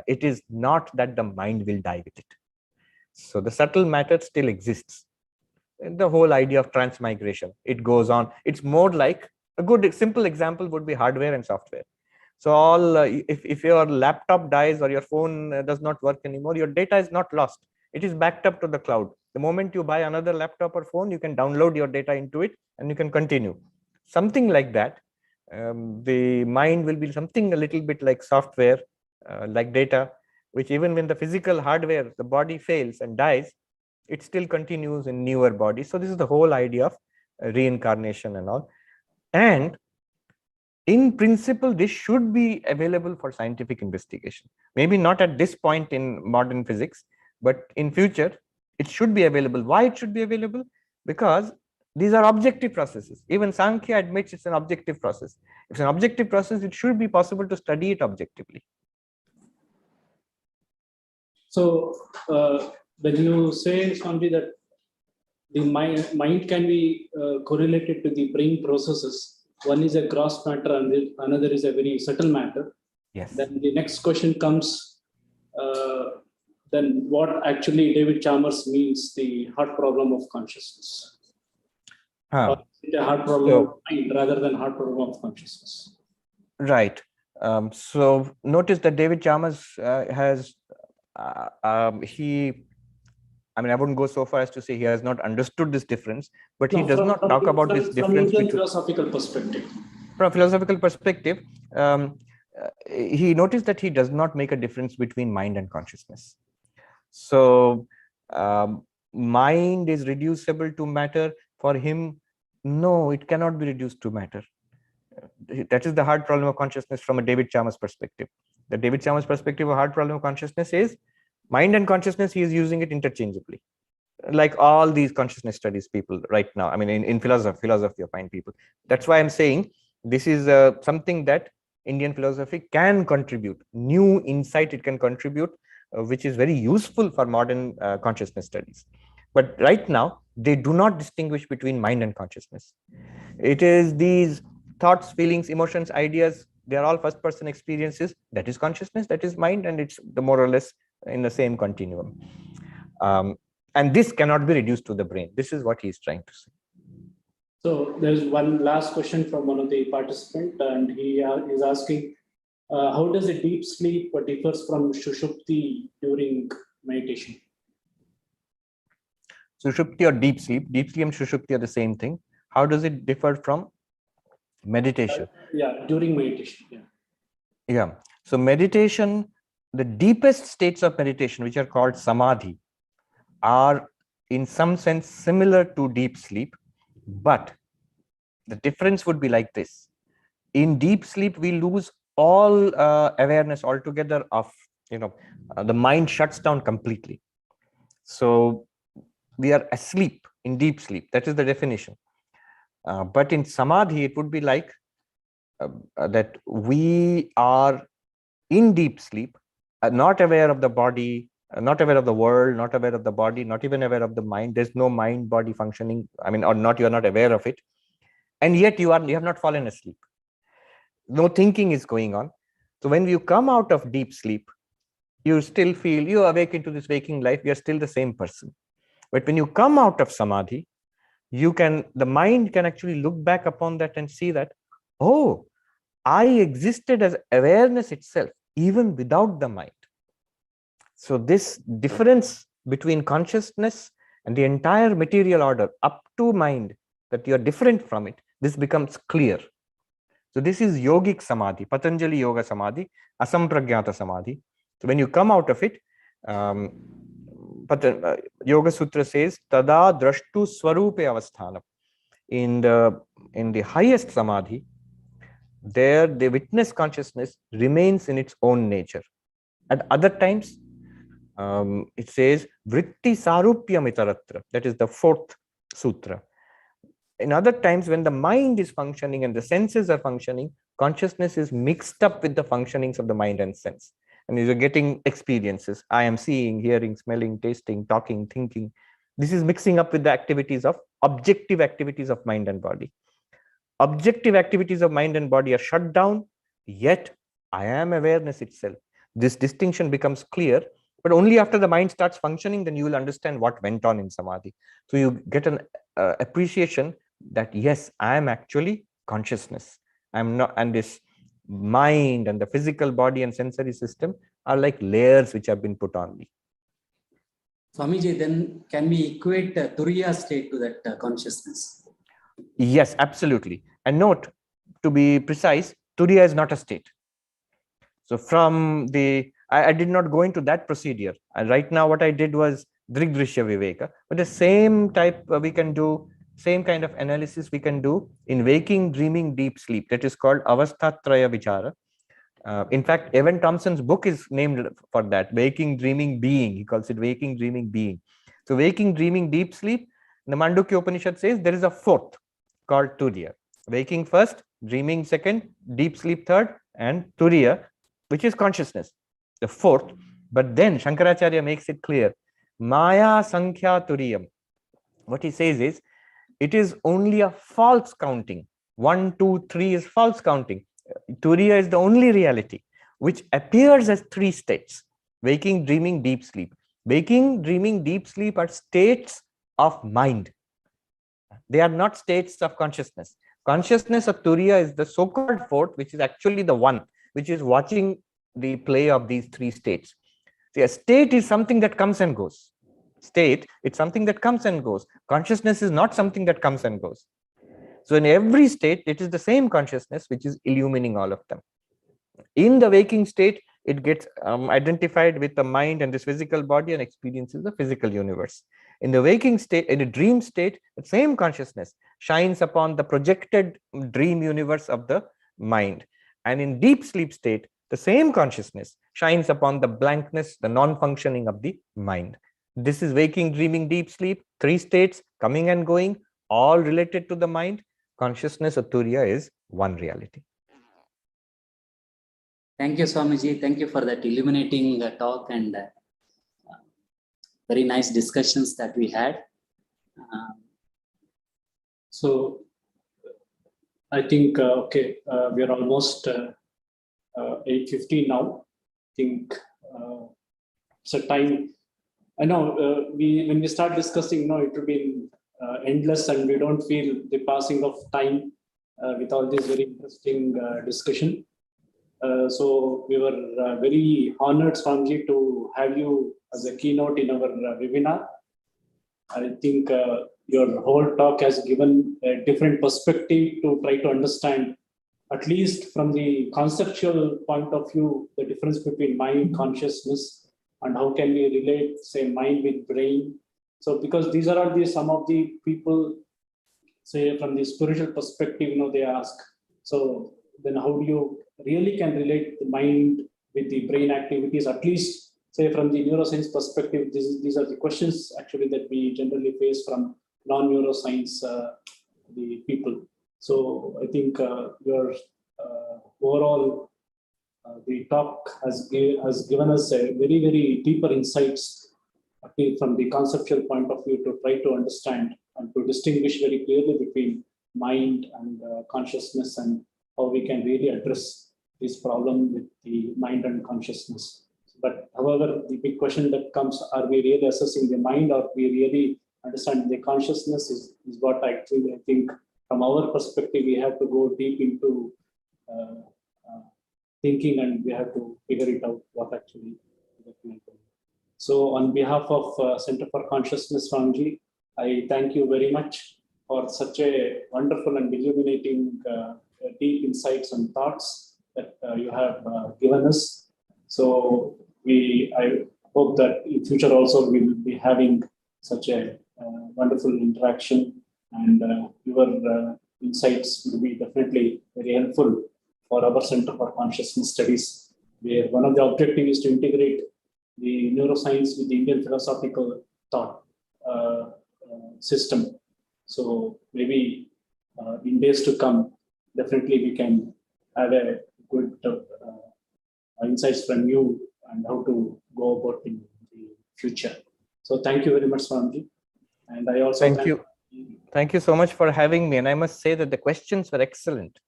S2: it is not that the mind will die with it. So the subtle matter still exists. And the whole idea of transmigration, it goes on. It's more like a good simple example would be hardware and software. So if your laptop dies or your phone does not work anymore, your data is not lost. It is backed up to the cloud. The moment you buy another laptop or phone, you can download your data into it and you can continue. Something like that. The mind will be something a little bit like software, like data, which even when the physical hardware, the body fails and dies, it still continues in newer bodies. So this is the whole idea of reincarnation and all. And in principle, this should be available for scientific investigation. Maybe not at this point in modern physics, but in future, it should be available. Why it should be available? Because these are objective processes. Even Sankhya admits it's an objective process. If it's an objective process, it should be possible to study it objectively.
S3: So when you say, Swamiji, that the mind can be correlated to the brain processes, one is a gross matter and another is a very subtle matter.
S2: Yes.
S3: Then the next question comes, then what actually David Chalmers means the heart problem of consciousness? Or is it a heart problem of mind rather than heart problem of consciousness?
S2: Right. So notice that David Chalmers has, I wouldn't go so far as to say he has not understood this difference, but he does not talk about this difference
S3: from philosophical perspective.
S2: From a philosophical perspective, he noticed that he does not make a difference between mind and consciousness. So mind is reducible to matter. For him, no, it cannot be reduced to matter. That is the hard problem of consciousness from a David Chalmers perspective. The David Chalmers perspective of hard problem of consciousness is mind and consciousness, he is using it interchangeably. Like all these consciousness studies people right now, I mean, in philosophy of mind people. That's why I'm saying this is something that Indian philosophy can contribute. New insight it can contribute. which is very useful for modern consciousness studies. But right now, they do not distinguish between mind and consciousness. It is these thoughts, feelings, emotions, ideas, they are all first-person experiences. That is consciousness, that is mind, and it's the more or less in the same continuum. And this cannot be reduced to the brain. This is what he is trying to say.
S3: So there's one last question from one of the participants, and he is asking, how does a deep sleep differs from Shushupti during meditation?
S2: Sushupti or deep sleep and Shushupti are the same thing. How does it differ from meditation?
S3: Yeah, during meditation. Yeah.
S2: Yeah. So meditation, the deepest states of meditation, which are called samadhi, are in some sense similar to deep sleep, but the difference would be like this. In deep sleep, we lose all awareness altogether of, the mind shuts down completely. So we are asleep in deep sleep. That is the definition. But in samadhi, it would be like that we are in deep sleep, not aware of the body, not aware of the world, not aware of the body, not even aware of the mind. There's no mind body functioning. I mean, or not, you are not aware of it. And yet you have not fallen asleep. No thinking is going on. So when you come out of deep sleep, you still feel you awake into this waking life. You are still the same person. But when you come out of samadhi, the mind can actually look back upon that and see that, oh, I existed as awareness itself, even without the mind. So this difference between consciousness and the entire material order up to mind, that you are different from it, this becomes clear. So this is yogic samadhi, Patanjali Yoga Samadhi, Asampragyata Samadhi. So when you come out of it, Yoga Sutra says, Tada drashtu swarupe avasthanam. In the highest samadhi, there the witness consciousness remains in its own nature. At other times, it says vritti sarupyam itaratra. That is the fourth sutra. In other times, when the mind is functioning and the senses are functioning, consciousness is mixed up with the functionings of the mind and sense. And you're getting experiences. I am seeing, hearing, smelling, tasting, talking, thinking. This is mixing up with the activities of objective activities of mind and body. Objective activities of mind and body are shut down, yet I am awareness itself. This distinction becomes clear, but only after the mind starts functioning, then you will understand what went on in samadhi. So you get an appreciation that, yes, I am actually consciousness. I'm not, and this mind and the physical body and sensory system are like layers which have been put on me.
S1: Swamiji, then can we equate Turiya state to that consciousness?
S2: Yes, absolutely. And note, to be precise, Turiya is not a state. So from I did not go into that procedure. Right now, what I did was Drigdrishya Viveka. But the same type we can do, same kind of analysis we can do in waking, dreaming, deep sleep. That is called Avasthatraya Vichara. In fact, Evan Thompson's book is named for that, Waking, Dreaming, Being. He calls it Waking, Dreaming, Being. So waking, dreaming, deep sleep, the Mandukya Upanishad says there is a fourth called Turiya. Waking first, dreaming second, deep sleep third, and Turiya, which is consciousness, the fourth. But then Shankaracharya makes it clear, Maya Sankhya Turiyam. What he says is, it is only a false counting. 1, 2, 3 is false counting. Turiya is the only reality, which appears as 3 states: waking, dreaming, deep sleep. Waking, dreaming, deep sleep are states of mind. They are not states of consciousness. Consciousness of Turiya is the so-called fourth, which is actually the one which is watching the play of these 3 states. See, a state is something that comes and goes. State, it's something that comes and goes. Consciousness is not something that comes and goes. So in every state, it is the same consciousness which is illumining all of them. In the waking state, it gets identified with the mind and this physical body and experiences the physical universe. In the waking state, in a dream state, the same consciousness shines upon the projected dream universe of the mind. And in deep sleep state, the same consciousness shines upon the blankness, the non-functioning of the mind. This is waking, dreaming, deep sleep, 3 states coming and going, all related to the mind. Consciousness of Turiya is one reality.
S1: Thank you, Swamiji. Thank you for that illuminating talk and very nice discussions that we had.
S3: So I think, okay, we are almost 8:50 now. I think it's a time. I know when we start discussing, it will be endless, and we don't feel the passing of time with all this very interesting discussion. So we were very honored, Swamiji, to have you as a keynote in our webinar. I think your whole talk has given a different perspective to try to understand, at least from the conceptual point of view, the difference between mind, consciousness, and how can we relate, say, mind with brain. So because these are all some of the people, say, from the spiritual perspective, they ask, so then how do you really can relate the mind with the brain activities, at least, say, from the neuroscience perspective? These are the questions actually that we generally face from non-neuroscience the people. So I think your overall the talk has given us a very, very deeper insights from the conceptual point of view to try to understand and to distinguish very clearly between mind and consciousness, and how we can really address this problem with the mind and consciousness. But however, the big question that comes, are we really assessing the mind, or we really understand the consciousness, is what actually I think from our perspective we have to go deep into thinking, and we have to figure it out what actually that we are doing. So on behalf of Center for Consciousness, Swamiji, I thank you very much for such a wonderful and illuminating deep insights and thoughts that you have given us. So I hope that in future also we will be having such a wonderful interaction, and your insights will be definitely very helpful for our Center for Consciousness Studies, where one of the objectives is to integrate the neuroscience with the Indian philosophical thought system. So maybe in days to come, definitely we can have a good insights from you and how to go about in the future. So thank you very much, Swamiji. And I also
S2: thank you. Thank you so much for having me. And I must say that the questions were excellent.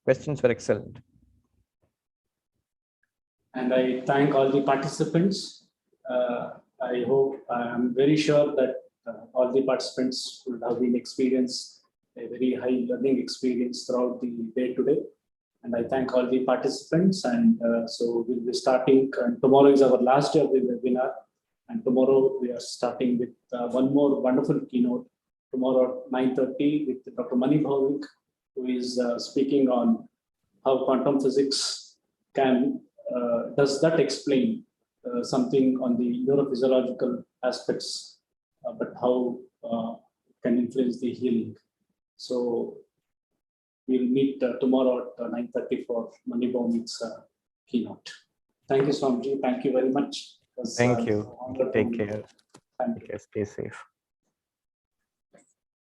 S3: And I thank all the participants. I hope, I'm very sure that all the participants would have been experienced a very high learning experience throughout the day today. And I thank all the participants. And so we'll be starting, and tomorrow is our last day of the webinar. And tomorrow we are starting with one more wonderful keynote. Tomorrow at 9:30 with Dr. Mani Bhavik, who is speaking on how quantum physics does that explain something on the neurophysiological aspects, but how it can influence the healing. So we'll meet tomorrow at 9:30 for Mani Bhavik's keynote. Thank you, Swamiji. Thank you very much.
S2: Thank you. Take care. Stay safe.